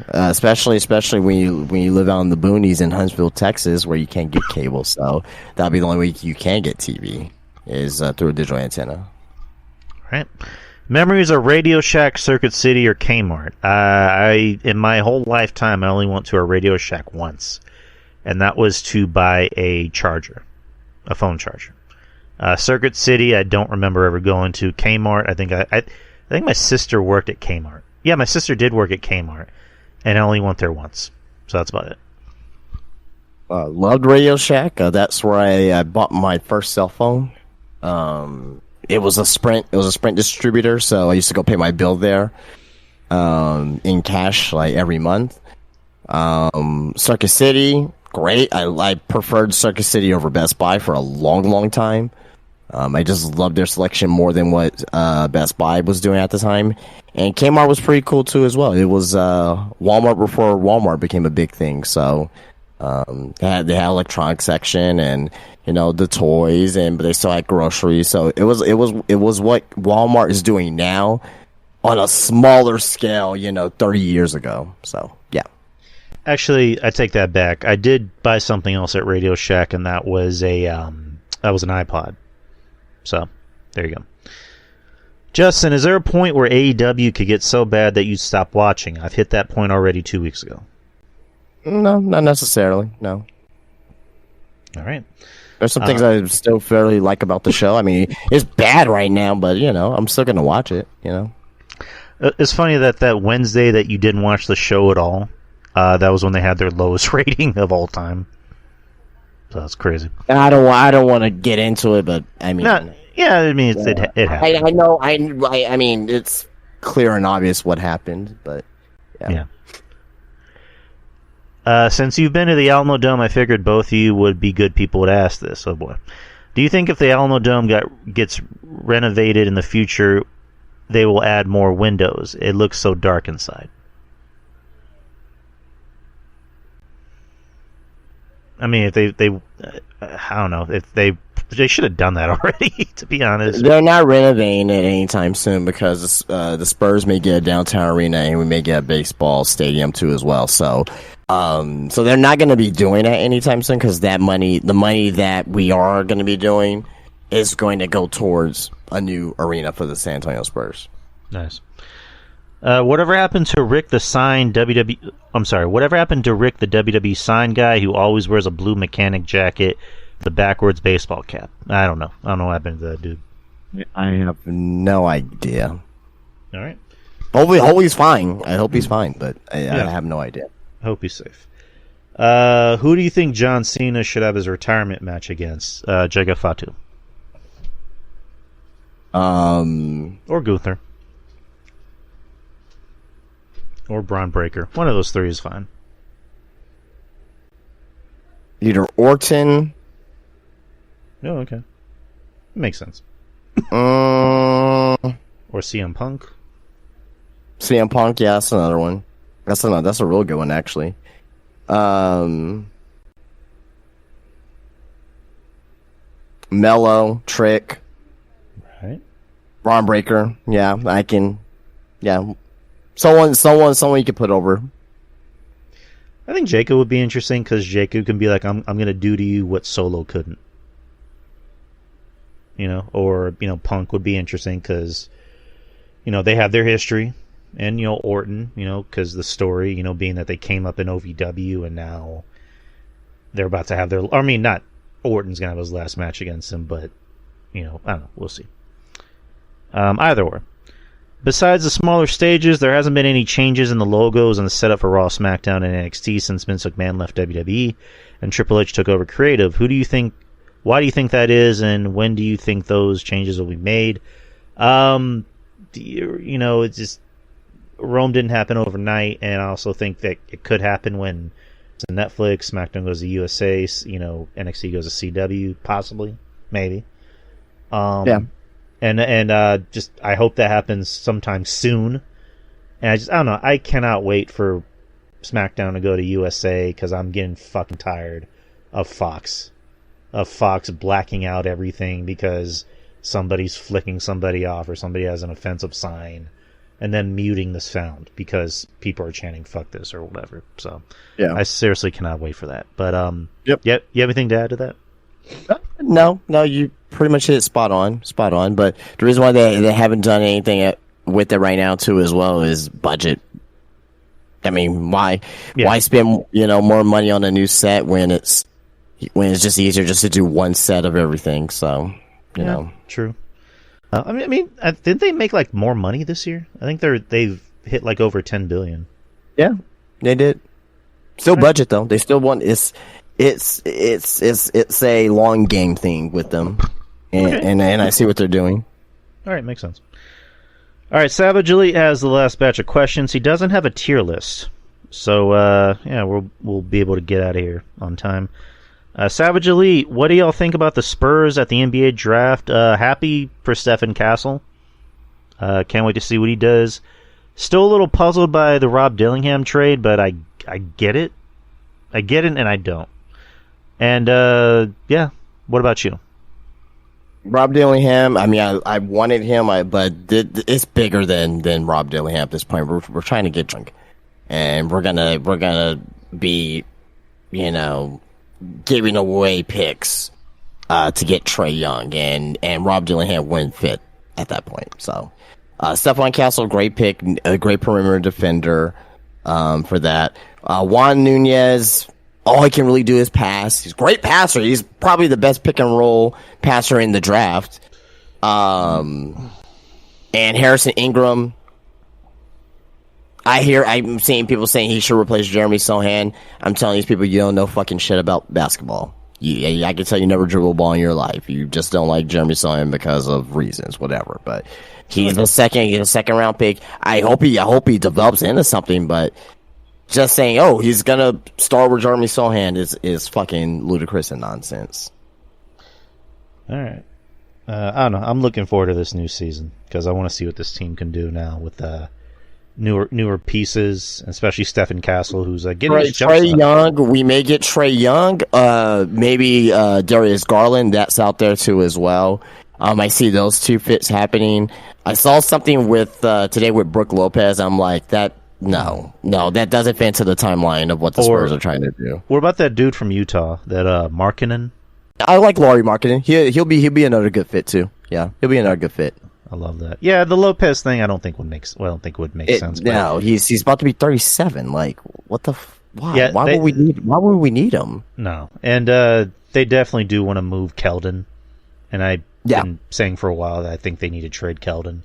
Especially when you live out in the boonies in Huntsville, Texas, where you can't get cable. So that'll be the only way you can get TV is through a digital antenna. Right. Memories of Radio Shack, Circuit City, or Kmart. I in my whole lifetime, I only went to a Radio Shack once, and that was to buy a charger, a phone charger. Circuit City, I don't remember ever going to. Kmart, I think my sister worked at Kmart. Yeah, my sister did work at Kmart, and I only went there once. So that's about it. Loved Radio Shack. That's where I bought my first cell phone. It was a Sprint. It was a Sprint distributor, so I used to go pay my bill there in cash, like every month. Circuit City, great. I preferred Circuit City over Best Buy for a long time. I just loved their selection more than what Best Buy was doing at the time. And Kmart was pretty cool too as well. It was Walmart before Walmart became a big thing. So they had electronics section and the toys, but they still had groceries. So it was what Walmart is doing now on a smaller scale, 30 years ago. So yeah. Actually, I take that back. I did buy something else at Radio Shack, and that was an iPod. So there you go. Justin, is there a point where AEW could get so bad that you'd stop watching? I've hit that point already 2 weeks ago. No, not necessarily. No. All right. There's some things I still fairly like about the show. I mean, it's bad right now, but I'm still gonna watch it. It's funny that Wednesday that you didn't watch the show at all. That was when they had their lowest rating of all time. So that's crazy. I don't want to get into it, but I mean, it happened. I know. I mean, it's clear and obvious what happened, but yeah. Since you've been to the Alamo Dome, I figured both of you would be good people to ask this. Oh boy, do you think if the Alamo Dome gets renovated in the future, they will add more windows? It looks so dark inside. I mean, if they I don't know, if they should have done that already, to be honest. They're not renovating it anytime soon because the Spurs may get a downtown arena and we may get a baseball stadium too as well. So they're not going to be doing that anytime soon because the money that we are going to be doing is going to go towards a new arena for the San Antonio Spurs. Nice. Whatever happened to Rick the WWE sign guy who always wears a blue mechanic jacket, the backwards baseball cap? I don't know. I don't know what happened to that dude. I have no idea. All right. Hopefully he's fine. I hope he's fine, but I have no idea. Hope he's safe. Who do you think John Cena should have his retirement match against? Jaga Fatu. Or Gunther. Or Braun Breaker. One of those three is fine. Either Orton. Oh, okay. Makes sense. Or CM Punk. CM Punk, yeah, that's another one. That's a real good one, actually. Mello, Trick. Right. Braun Breaker. Yeah, I can. Yeah. Someone you could put over. I think Jacob would be interesting because Jacob can be like, I'm going to do to you what Solo couldn't. Or Punk would be interesting because, they have their history. And, Orton, because the story, being that they came up in OVW and now they're about to have their... I mean, not Orton's going to have his last match against him, but, I don't know. We'll see. Either or. Besides the smaller stages, there hasn't been any changes in the logos and the setup for Raw, SmackDown, and NXT since Vince McMahon left WWE and Triple H took over creative. Why do you think that is, and when do you think those changes will be made? It's just Rome didn't happen overnight, and I also think that it could happen when it's Netflix, SmackDown goes to USA, NXT goes to CW, possibly. maybe. Yeah. And just I hope that happens sometime soon. And I don't know. I cannot wait for SmackDown to go to USA because I'm getting fucking tired of Fox blacking out everything because somebody's flicking somebody off or somebody has an offensive sign and then muting the sound because people are chanting "fuck this" or whatever. So yeah, I seriously cannot wait for that. But yep. You have anything to add to that? No, you pretty much hit it spot on. But the reason why they haven't done anything with it right now too as well is budget. I mean, why spend more money on a new set when it's just easier just to do one set of everything? So you know, true. I mean, did they make like more money this year? I think they've hit like over $10 billion. Yeah, they did. Still budget though. They still want it's a long game thing with them, and I see what they're doing. All right, makes sense. All right, Savage Elite has the last batch of questions. He doesn't have a tier list, so we'll be able to get out of here on time. Savage Elite, what do y'all think about the Spurs at the NBA draft? Happy for Stephen Castle. Can't wait to see what he does. Still a little puzzled by the Rob Dillingham trade, but I get it. I get it, and I don't. And what about you? Rob Dillingham. I mean, I wanted him, but it's bigger than Rob Dillingham at this point. We're trying to get drunk, and we're gonna be, giving away picks to get Trae Young, and Rob Dillingham wouldn't fit at that point. So, Stephon Castle, great pick, a great perimeter defender for that. Juan Nunez, all he can really do is pass. He's a great passer. He's probably the best pick and roll passer in the draft. And Harrison Ingram, I'm seeing people saying he should replace Jeremy Sohan. I'm telling these people, you don't know fucking shit about basketball. I can tell you never dribble a ball in your life. You just don't like Jeremy Sohan because of reasons, whatever. But he's a second round pick. I hope he develops into something, but just saying, he's gonna start with Jeremy Sohan is fucking ludicrous and nonsense. All right. I don't know. I'm looking forward to this new season because I want to see what this team can do now with newer pieces, especially Stephen Castle, who's getting his jump Trae Young. We may get Trae Young. Maybe Darius Garland. That's out there too as well. I see those two fits happening. I saw something with today with Brook Lopez. I'm like that. No, that doesn't fit into the timeline of what the Spurs are trying to do. What about that dude from Utah, that Markkanen? I like Lauri Markkanen. He'll be another good fit too. Yeah, he'll be another good fit. I love that. Yeah, the Lopez thing I don't think would make sense. No, he's about to be 37. Like, what the? Why? Yeah, why would we need him? No, and they definitely do want to move Keldon, and I've been saying for a while that I think they need to trade Keldon.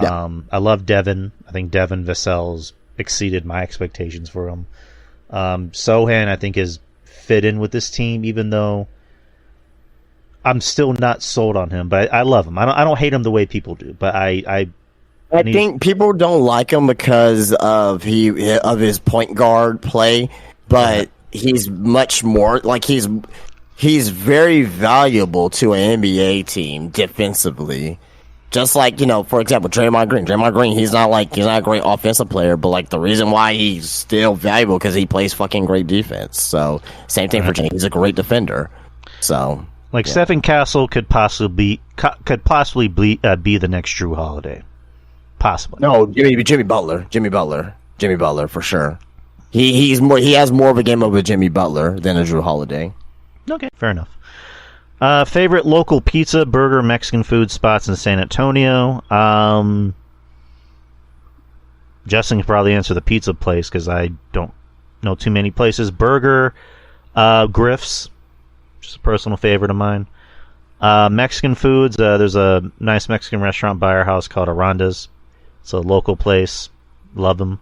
Yeah. I love Devin. I think Devin Vassell's exceeded my expectations for him. Sohan, I think, has fit in with this team, even though I'm still not sold on him. But I love him. I don't hate him the way people do. But I think people don't like him because of his point guard play. But he's much more like he's very valuable to an NBA team defensively. Just like, for example, Draymond Green. Draymond Green, he's not a great offensive player, but like the reason why he's still valuable because he plays fucking great defense. So same thing for James. He's a great defender. So Stephen Castle could possibly be the next Drew Holiday. Possibly. No, Jimmy Butler for sure. He has more of a game of a Jimmy Butler than a Drew Holiday. Okay, fair enough. Favorite local pizza, burger, Mexican food spots in San Antonio. Justin can probably answer the pizza place because I don't know too many places. Burger, Griff's, just a personal favorite of mine. Mexican foods, there's a nice Mexican restaurant by our house called Aranda's. It's a local place. Love them.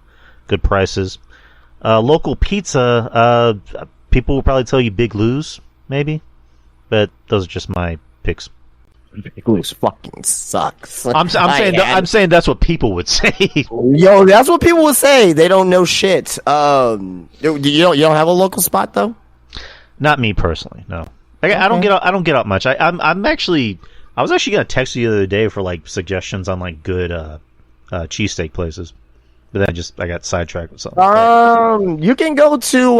Good prices. Local pizza, people will probably tell you Big Lou's, maybe. But those are just my picks. Big Lou's fucking sucks. I'm saying that's what people would say. Yo, that's what people would say. They don't know shit. You don't have a local spot though? Not me personally, no. I don't get out much. I was actually gonna text you the other day for like suggestions on like good cheesesteak places, but then I got sidetracked with something. You can go to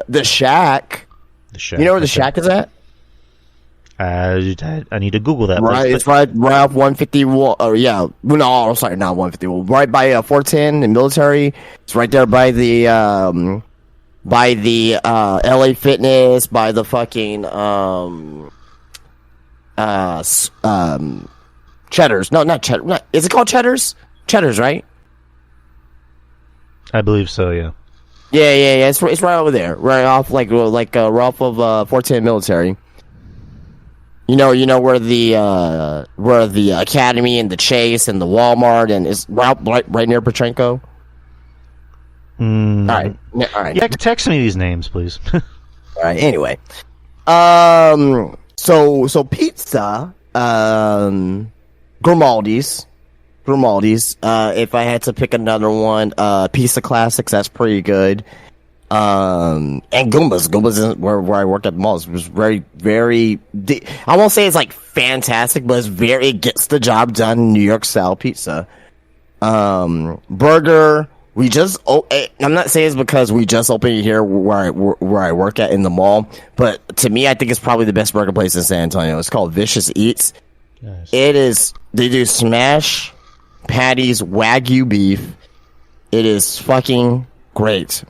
the Shack. The Shack. You know where the Shack is at? I need to Google that. Right, it's right off 150. Oh yeah, no, sorry, not 150. Right by 410 and Military. It's right there by the LA Fitness, by the fucking Cheddar's. No, not Cheddar. Is it called Cheddar's? Cheddar's, right? I believe so. Yeah. Yeah. It's right over there, right off right off of 410 Military. You know where the Academy and the Chase and the Walmart and is right near Petrenko. All right. Yeah, text me these names, please. All right. Anyway, so pizza, Grimaldi's. If I had to pick another one, Pizza Classics. That's pretty good. And Goomba's is where I worked at the mall. It was very, very. I won't say it's like fantastic, but it gets the job done. New York style pizza. Burger. I'm not saying it's because we just opened it here where I work at in the mall, but to me, I think it's probably the best burger place in San Antonio. It's called Vicious Eats. Nice. They do smash patties, Wagyu beef. It is fucking great.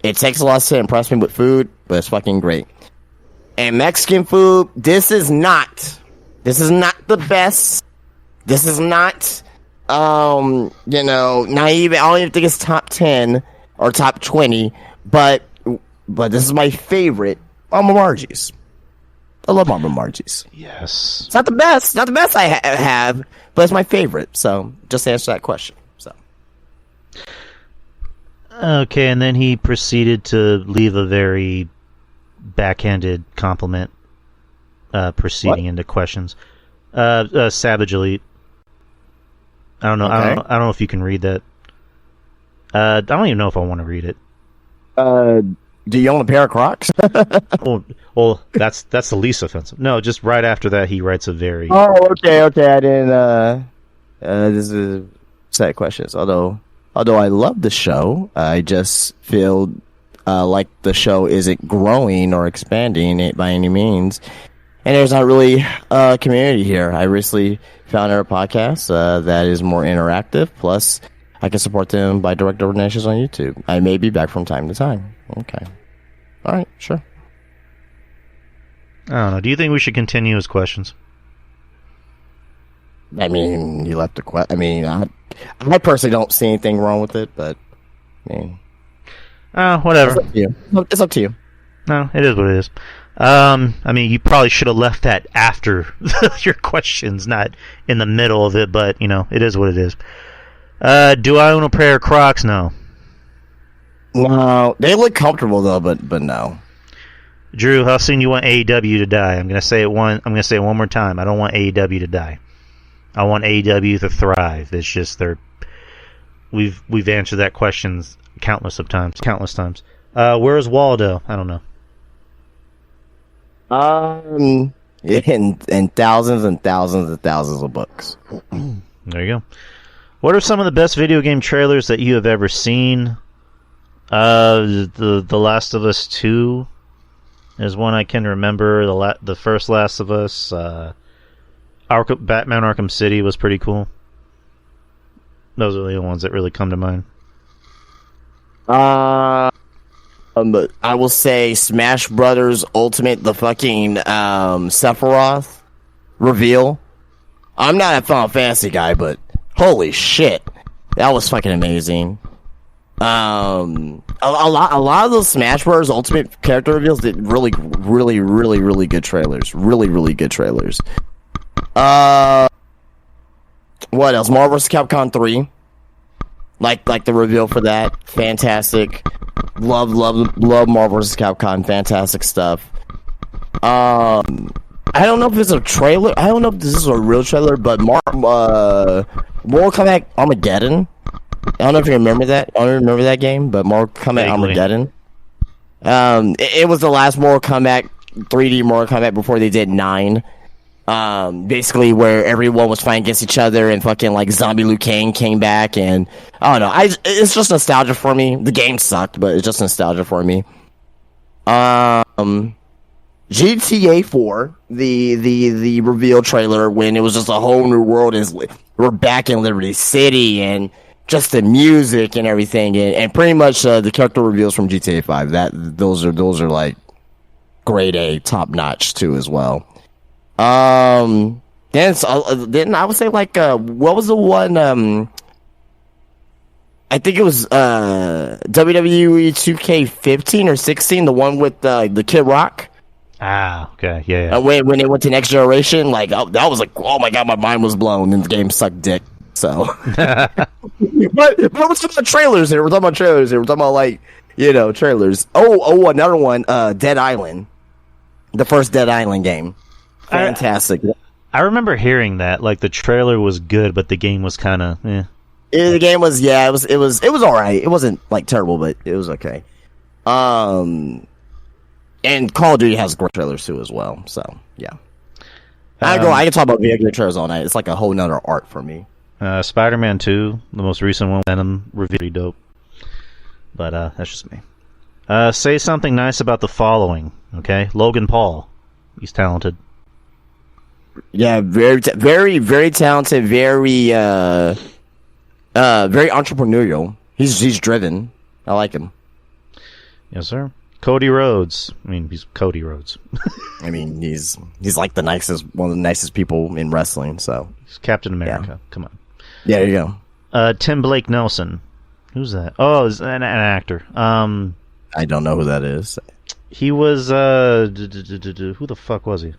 It takes a lot to impress me with food, but it's fucking great. And Mexican food, this is not the best. This is not, not even, I don't even think it's top 10 or top 20, but this is my favorite, Mama Margie's. I love Mama Margie's. Yes. It's not the best I have, but it's my favorite. So just to answer that question. So. Okay, and then he proceeded to leave a very backhanded compliment, proceeding into questions. Savage Elite. I don't know. Okay. I don't know if you can read that. I don't even know if I want to read it. Do you own a pair of Crocs? well, that's the least offensive. No, just right after that, he writes a very. Oh, okay. I didn't. This is a set of questions. Although I love the show, I just feel like the show isn't growing or expanding it by any means. And there's not really a community here. I recently found a podcast that is more interactive. Plus, I can support them by direct donations on YouTube. I may be back from time to time. Okay. All right, sure. I don't know. Do you think we should continue his questions? I mean, he left a question. I mean, I personally don't see anything wrong with it, but I mean, whatever. It's up to you. It's up to you. No, it is what it is. I mean, you probably should have left that after your questions, not in the middle of it. But it is what it is. Do I own a pair of Crocs? No. No, they look comfortable though, but no. Drew, how soon you want AEW to die? I'm gonna say it one more time. I don't want AEW to die. I want AEW to thrive. It's just we've answered that question countless times. Where is Waldo? I don't know. In thousands and thousands and thousands of books. There you go. What are some of the best video game trailers that you have ever seen? The Last of Us 2 is one I can remember. The first Last of Us. Batman Arkham City was pretty cool. Those are the ones that really come to mind. But I will say Smash Brothers Ultimate, the fucking Sephiroth reveal. I'm not a Final Fantasy guy, but holy shit, that was fucking amazing. A lot of those Smash Bros. Ultimate character reveals did really good trailers. Really good trailers. What else? Marvel vs. Capcom 3. Like the reveal for that. Fantastic. Love Marvel vs. Capcom. Fantastic stuff. I don't know if it's a trailer. I don't know if this is a real trailer, but Mortal Kombat Armageddon. I don't know if you remember that. I don't remember that game, but Mortal Kombat Armageddon. It was the last Mortal Kombat 3D Mortal Kombat before they did 9. Basically where everyone was fighting against each other and fucking like Zombie Liu Kang came back, and I don't know. It's just nostalgia for me. The game sucked, but it's just nostalgia for me. GTA 4, the reveal trailer when it was just a whole new world, is we're back in Liberty City, and just the music and everything, and pretty much the character reveals from GTA 5. Those are like grade A, top notch too as well. Then I would say like what was the one? I think it was WWE 2K15 or 16, the one with the Kid Rock. Ah, okay, yeah. When it went to Next Generation, like that was like, oh my god, my mind was blown, and the game sucked dick. So, but we're talking about trailers here. We're talking about like, trailers. Oh, another one, Dead Island, the first Dead Island game, fantastic. I remember hearing that, like, the trailer was good, but the game was kind of, The game was, it was all right. It wasn't like terrible, but it was okay. And Call of Duty has great trailers too as well. So yeah, I can talk about video game trailers all night. It's like a whole nother art for me. Spider-Man 2, the most recent one, Venom, really dope. But that's just me. Say something nice about the following, okay? Logan Paul, he's talented. Yeah, very talented, very entrepreneurial. He's driven. I like him. Yes, sir. Cody Rhodes. I mean, he's Cody Rhodes. I mean, he's like one of the nicest people in wrestling. So he's Captain America. Yeah. Come on. Yeah, there you go. Tim Blake Nelson. Who's that? Oh, he's an actor. I don't know who that is. He was who the fuck was he?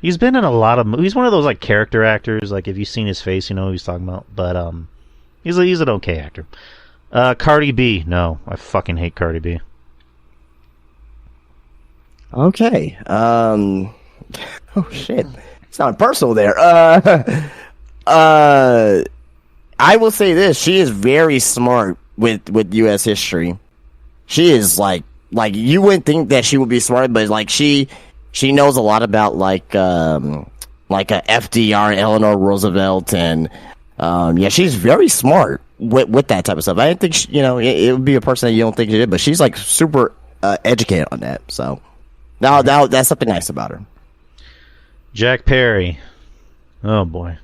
He's been in a lot of movies. He's one of those like character actors. Like if you've seen his face, you know who he's talking about. But he's an okay actor. Cardi B. No, I fucking hate Cardi B. Okay. Oh shit. It's not personal there. I will say this: she is very smart with U.S. history. She is like you wouldn't think that she would be smart, but like she knows a lot about like a FDR, Eleanor Roosevelt, and she's very smart with that type of stuff. I didn't think it would be a person that you don't think she did, but she's like super educated on that. So now that's something nice about her. Jack Perry. Oh boy.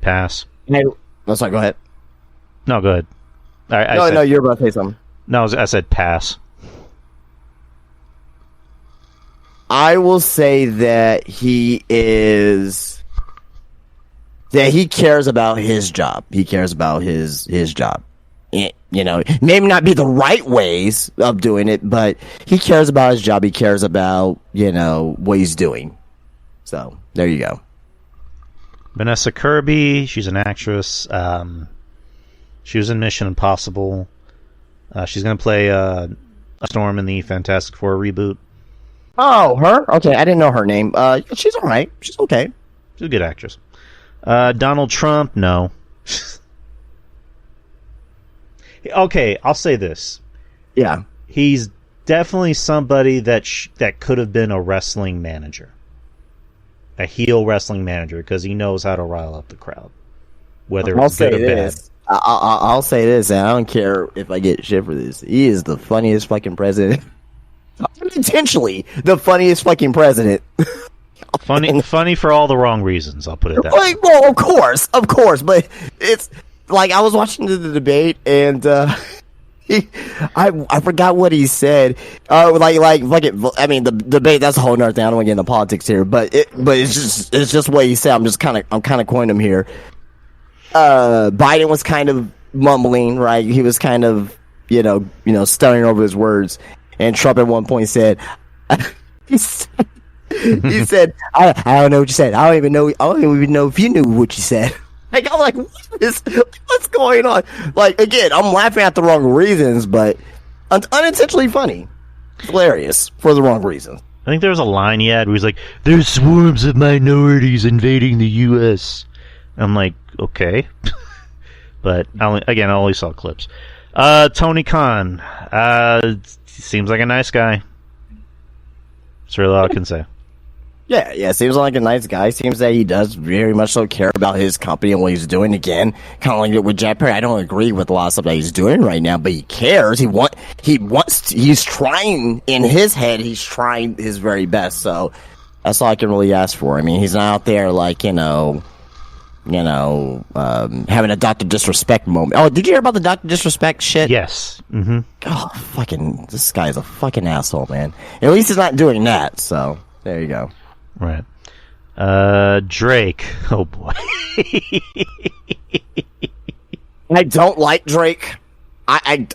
Pass. Let's not go ahead. No, go ahead. No, you're about to say something. No, I said pass. I will say that he cares about his job. He cares about his job. Maybe not be the right ways of doing it, but he cares about his job. He cares about, what he's doing. So, there you go. Vanessa Kirby, she's an actress. She was in Mission Impossible. She's going to play Storm in the Fantastic Four reboot. Oh, her? Okay, I didn't know her name. She's all right. She's okay. She's a good actress. Donald Trump, no. Okay, I'll say this. Yeah. He's definitely somebody that could have been a wrestling manager. A heel wrestling manager, because he knows how to rile up the crowd. Whether it's good or bad. I'll say this, and I don't care if I get shit for this. He is the funniest fucking president. Unintentionally, the funniest fucking president. Funny for all the wrong reasons. I'll put it that way. Well, of course, but it's like I was watching the debate, and I forgot what he said. I mean, the debate, that's a whole nother thing. I don't want to get into politics here, but it's just what he said. I'm kind of coining him here. Biden was kind of mumbling, right? He was kind of, stuttering over his words. And Trump at one point said, he said, I don't know what you said. I don't even know if you knew what you said. Like, I'm like, what's going on? Like, again, I'm laughing at the wrong reasons, but unintentionally funny. It's hilarious for the wrong reasons. I think there was a line he had where he's like, "There's swarms of minorities invading the U.S." I'm like, okay. But I only saw clips. Tony Khan seems like a nice guy. That's really all I can say. Yeah, seems like a nice guy. Seems that he does very much so care about his company and what he's doing. Again, kind of like with Jack Perry, I don't agree with a lot of stuff that he's doing right now, but he cares. He's trying in his head. He's trying his very best. So that's all I can really ask for. I mean, he's not out there like having a Dr. Disrespect moment. Oh, did you hear about the Dr. Disrespect shit? Yes. Mm-hmm. Oh, this guy's a fucking asshole, man. At least he's not doing that. So there you go. Right. Drake. Oh boy. I don't like Drake. I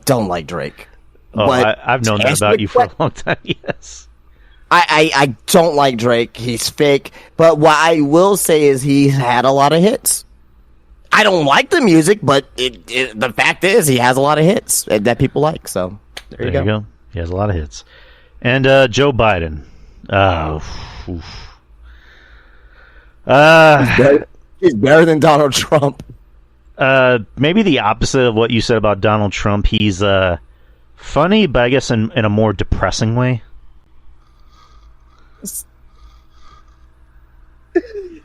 don't like Drake. Oh, I've known that about you for a long time. Yes. I don't like Drake. He's fake. But what I will say is he's had a lot of hits. I don't like the music, but the fact is he has a lot of hits that people like. So there you go. He has a lot of hits. And Joe Biden. He's better than Donald Trump. Maybe the opposite of what you said about Donald Trump. He's funny, but I guess in a more depressing way.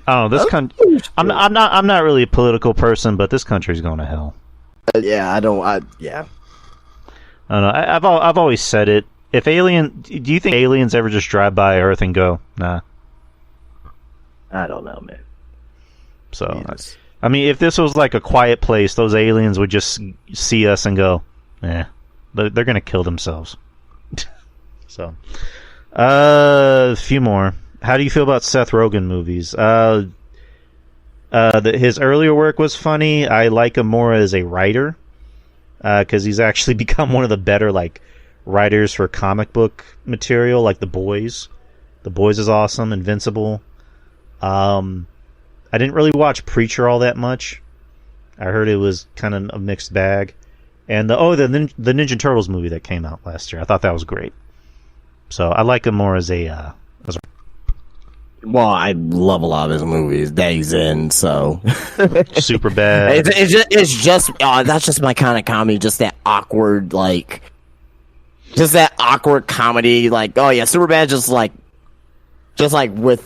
Oh, this country. I'm not really a political person, but this country's going to hell. Yeah, I don't know. I've always said it. Do you think aliens ever just drive by Earth and go, nah? I don't know, man. So, I mean, if this was like a quiet place, those aliens would just see us and go, they're going to kill themselves. So, a few more. How do you feel about Seth Rogen movies? His earlier work was funny. I like him more as a writer, because he's actually become one of the better, writers for comic book material, like The Boys. The Boys is awesome. Invincible. I didn't really watch Preacher all that much. I heard it was kind of a mixed bag. And the Ninja Turtles movie that came out last year, I thought that was great. So I like him more as a. Well, I love a lot of his movies that he's in. So Super bad. It's just that's just my kind of comedy. Just that awkward, just that awkward comedy. Oh yeah, Super bad. Just like with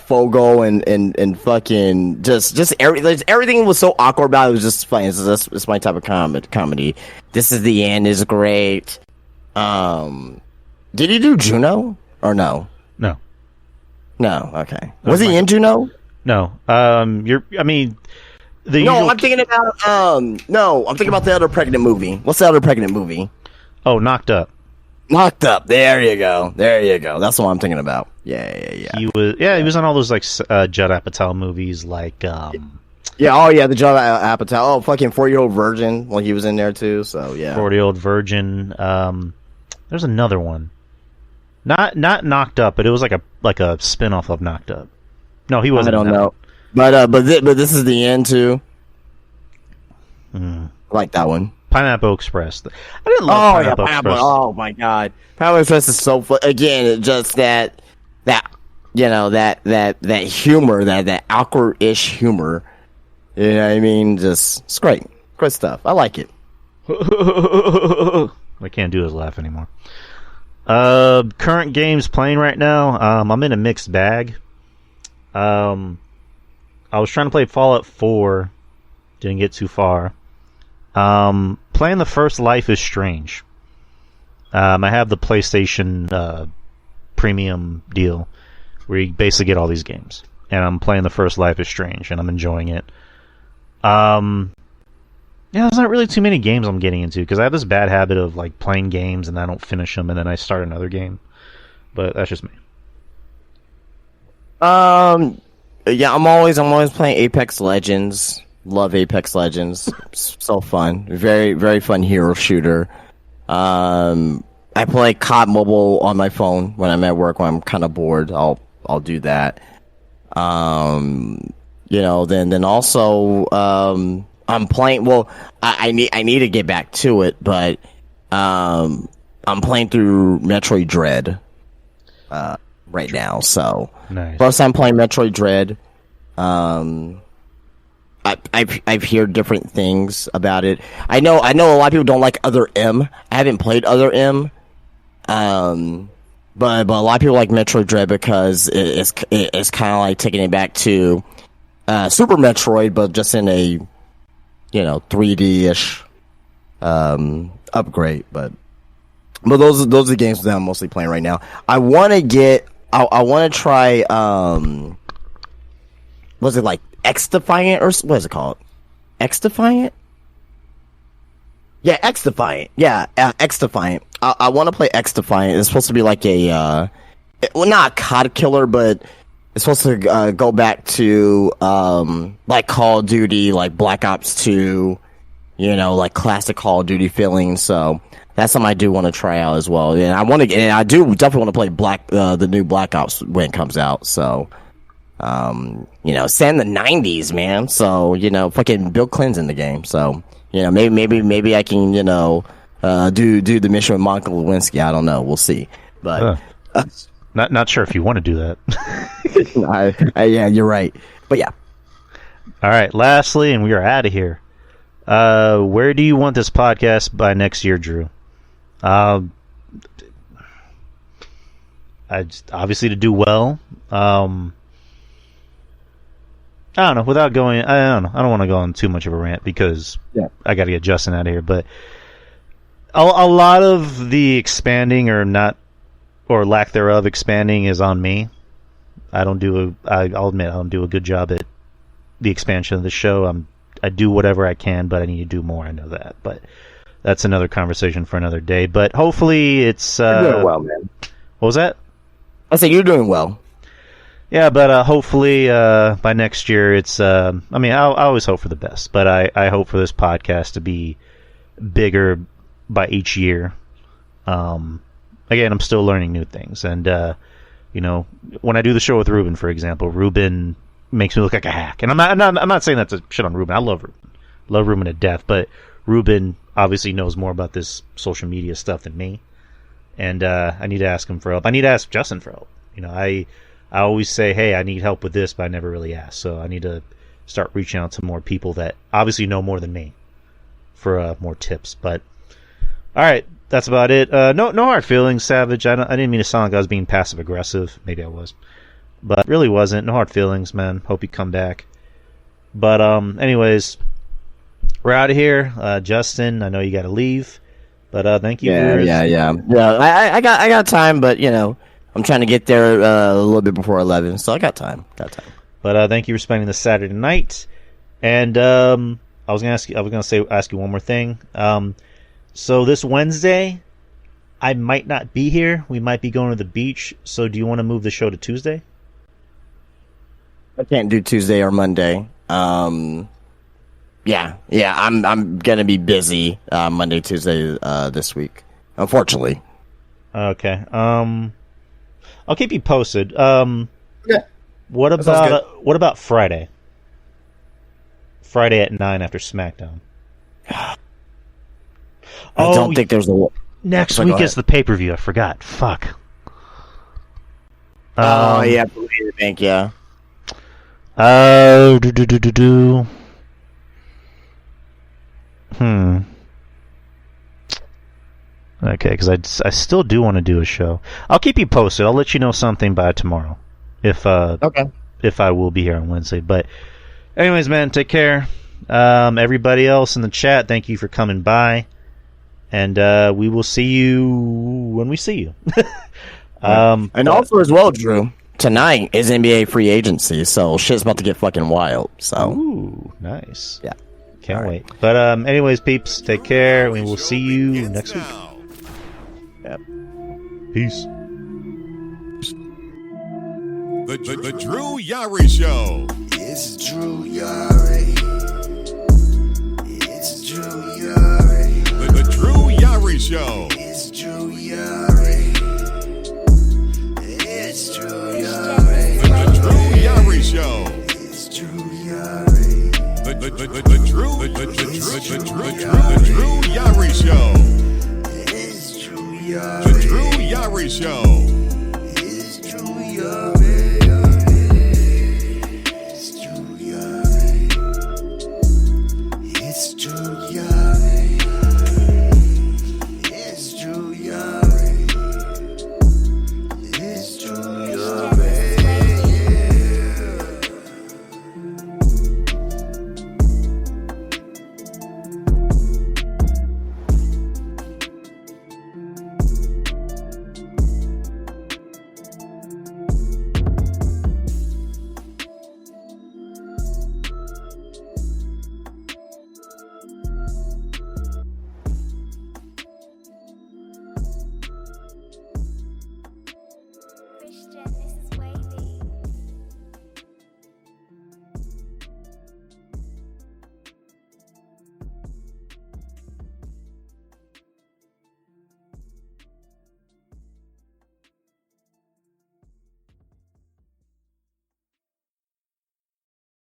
Fogo and fucking just everything was so awkward about it. It was just funny. It's my type of comedy. This Is the End is great. Did he do Juno or no? No. Okay. Was he in Juno? No. I'm thinking about I'm thinking about the other pregnant movie. What's the other pregnant movie? Oh, Knocked Up. Knocked Up. There you go. That's what I'm thinking about. Yeah. He was on all those Judd Apatow movies the Judd Apatow. Oh, fucking 4-Year-Old Virgin. Well, he was in there too. So yeah. 4-Year-Old Virgin. There's another one. Not Knocked Up, but it was like a spin-off of Knocked Up. No, he wasn't. I don't know. But This Is the End too. I like that one. Pineapple Express. I didn't love Pineapple Express. Oh my god, Pineapple Express is so fun. Again, it's just that humor, that awkward-ish humor. You know what I mean? It's great stuff. I like it. I can't do his laugh anymore. Current games playing right now. I'm in a mixed bag. I was trying to play Fallout 4. Didn't get too far. Playing the first Life is Strange. I have the PlayStation premium deal where you basically get all these games. And I'm playing the first Life is Strange, and I'm enjoying it. There's not really too many games I'm getting into, because I have this bad habit of playing games and I don't finish them, and then I start another game. But that's just me. Yeah, I'm always playing Apex Legends. Love Apex Legends. So fun. Very, very fun hero shooter. I play COD Mobile on my phone when I'm at work, when I'm kind of bored. I'll do that. Then also, I'm playing. Well, I need to get back to it, but I'm playing through Metroid Dread right now. So nice. First time playing Metroid Dread. I've heard different things about it. I know a lot of people don't like Other M. I haven't played Other M. But a lot of people like Metroid Dread because it's kind of like taking it back to Super Metroid, but just in a 3D-ish upgrade. But those are the games that I'm mostly playing right now. I want to try was it like X Defiant, or what is it called? X Defiant? Yeah, X Defiant. Yeah, X Defiant. I want to play X Defiant. It's supposed to be like not a COD killer, but it's supposed to go back to like Call of Duty, like Black Ops 2, like classic Call of Duty feelings. So that's something I do want to try out as well. And I do definitely want to play the new Black Ops when it comes out. So. Set in the 90s, man. So, fucking Bill Clinton's in the game. So, maybe I can, do the mission with Monica Lewinsky. I don't know. We'll see. But not sure if you want to do that. Yeah, you're right. But yeah. All right. Lastly, and we are out of here. Where do you want this podcast by next year, Drew? Obviously to do well. I don't know. Without going, I don't know. I don't want to go on too much of a rant because I got to get Justin out of here. But a lot of the expanding or lack thereof expanding is on me. I'll admit I don't do a good job at the expansion of the show. I do whatever I can, but I need to do more. I know that, but that's another conversation for another day. But hopefully, it's you're doing well, man. What was that? I said you're doing well. Yeah, but hopefully by next year it's... I always hope for the best, but I hope for this podcast to be bigger by each year. Again, I'm still learning new things. And, when I do the show with Ruben, for example, Ruben makes me look like a hack. And I'm not saying that's a shit on Ruben. I love Ruben. Love Ruben to death. But Ruben obviously knows more about this social media stuff than me. And I need to ask him for help. I need to ask Justin for help. I always say, hey, I need help with this, but I never really ask. So I need to start reaching out to more people that obviously know more than me for more tips. But all right, that's about it. No hard feelings, Savage. I didn't mean to sound like I was being passive aggressive. Maybe I was, but really wasn't. No hard feelings, man. Hope you come back. But anyways, we're out of here. Justin, I know you got to leave, but thank you. Yeah. I got time, but I'm trying to get there a little bit before 11, so I got time. But thank you for spending this Saturday night. And I was gonna ask you one more thing. So this Wednesday, I might not be here. We might be going to the beach. So do you want to move the show to Tuesday? I can't do Tuesday or Monday. I'm gonna be busy Monday, Tuesday this week, unfortunately. Okay. I'll keep you posted. Yeah. What about Friday? Friday at 9 after SmackDown. I don't think there's a... Next week is the pay-per-view. I forgot. Fuck. Yeah, the bank, yeah. Okay, because I still do want to do a show. I'll keep you posted. I'll let you know something by tomorrow. If I will be here on Wednesday. But anyways, man, take care. Everybody else in the chat, thank you for coming by. And we will see you when we see you. And also as well, Drew, tonight is NBA free agency, so shit's about to get fucking wild. So ooh, nice. Yeah. Can't wait. But anyways, peeps, take care. We will see you next week. Yep. Peace. The Drew Yari Show. It's Drew Yari. It's Drew Yari. The Drew Yari Show. It's Drew Yari. It's Drew Yari. The Drew Yari Show. It's Drew Yari. The Drew Yari Show. It's Drew Yari. The Drew Yari Show.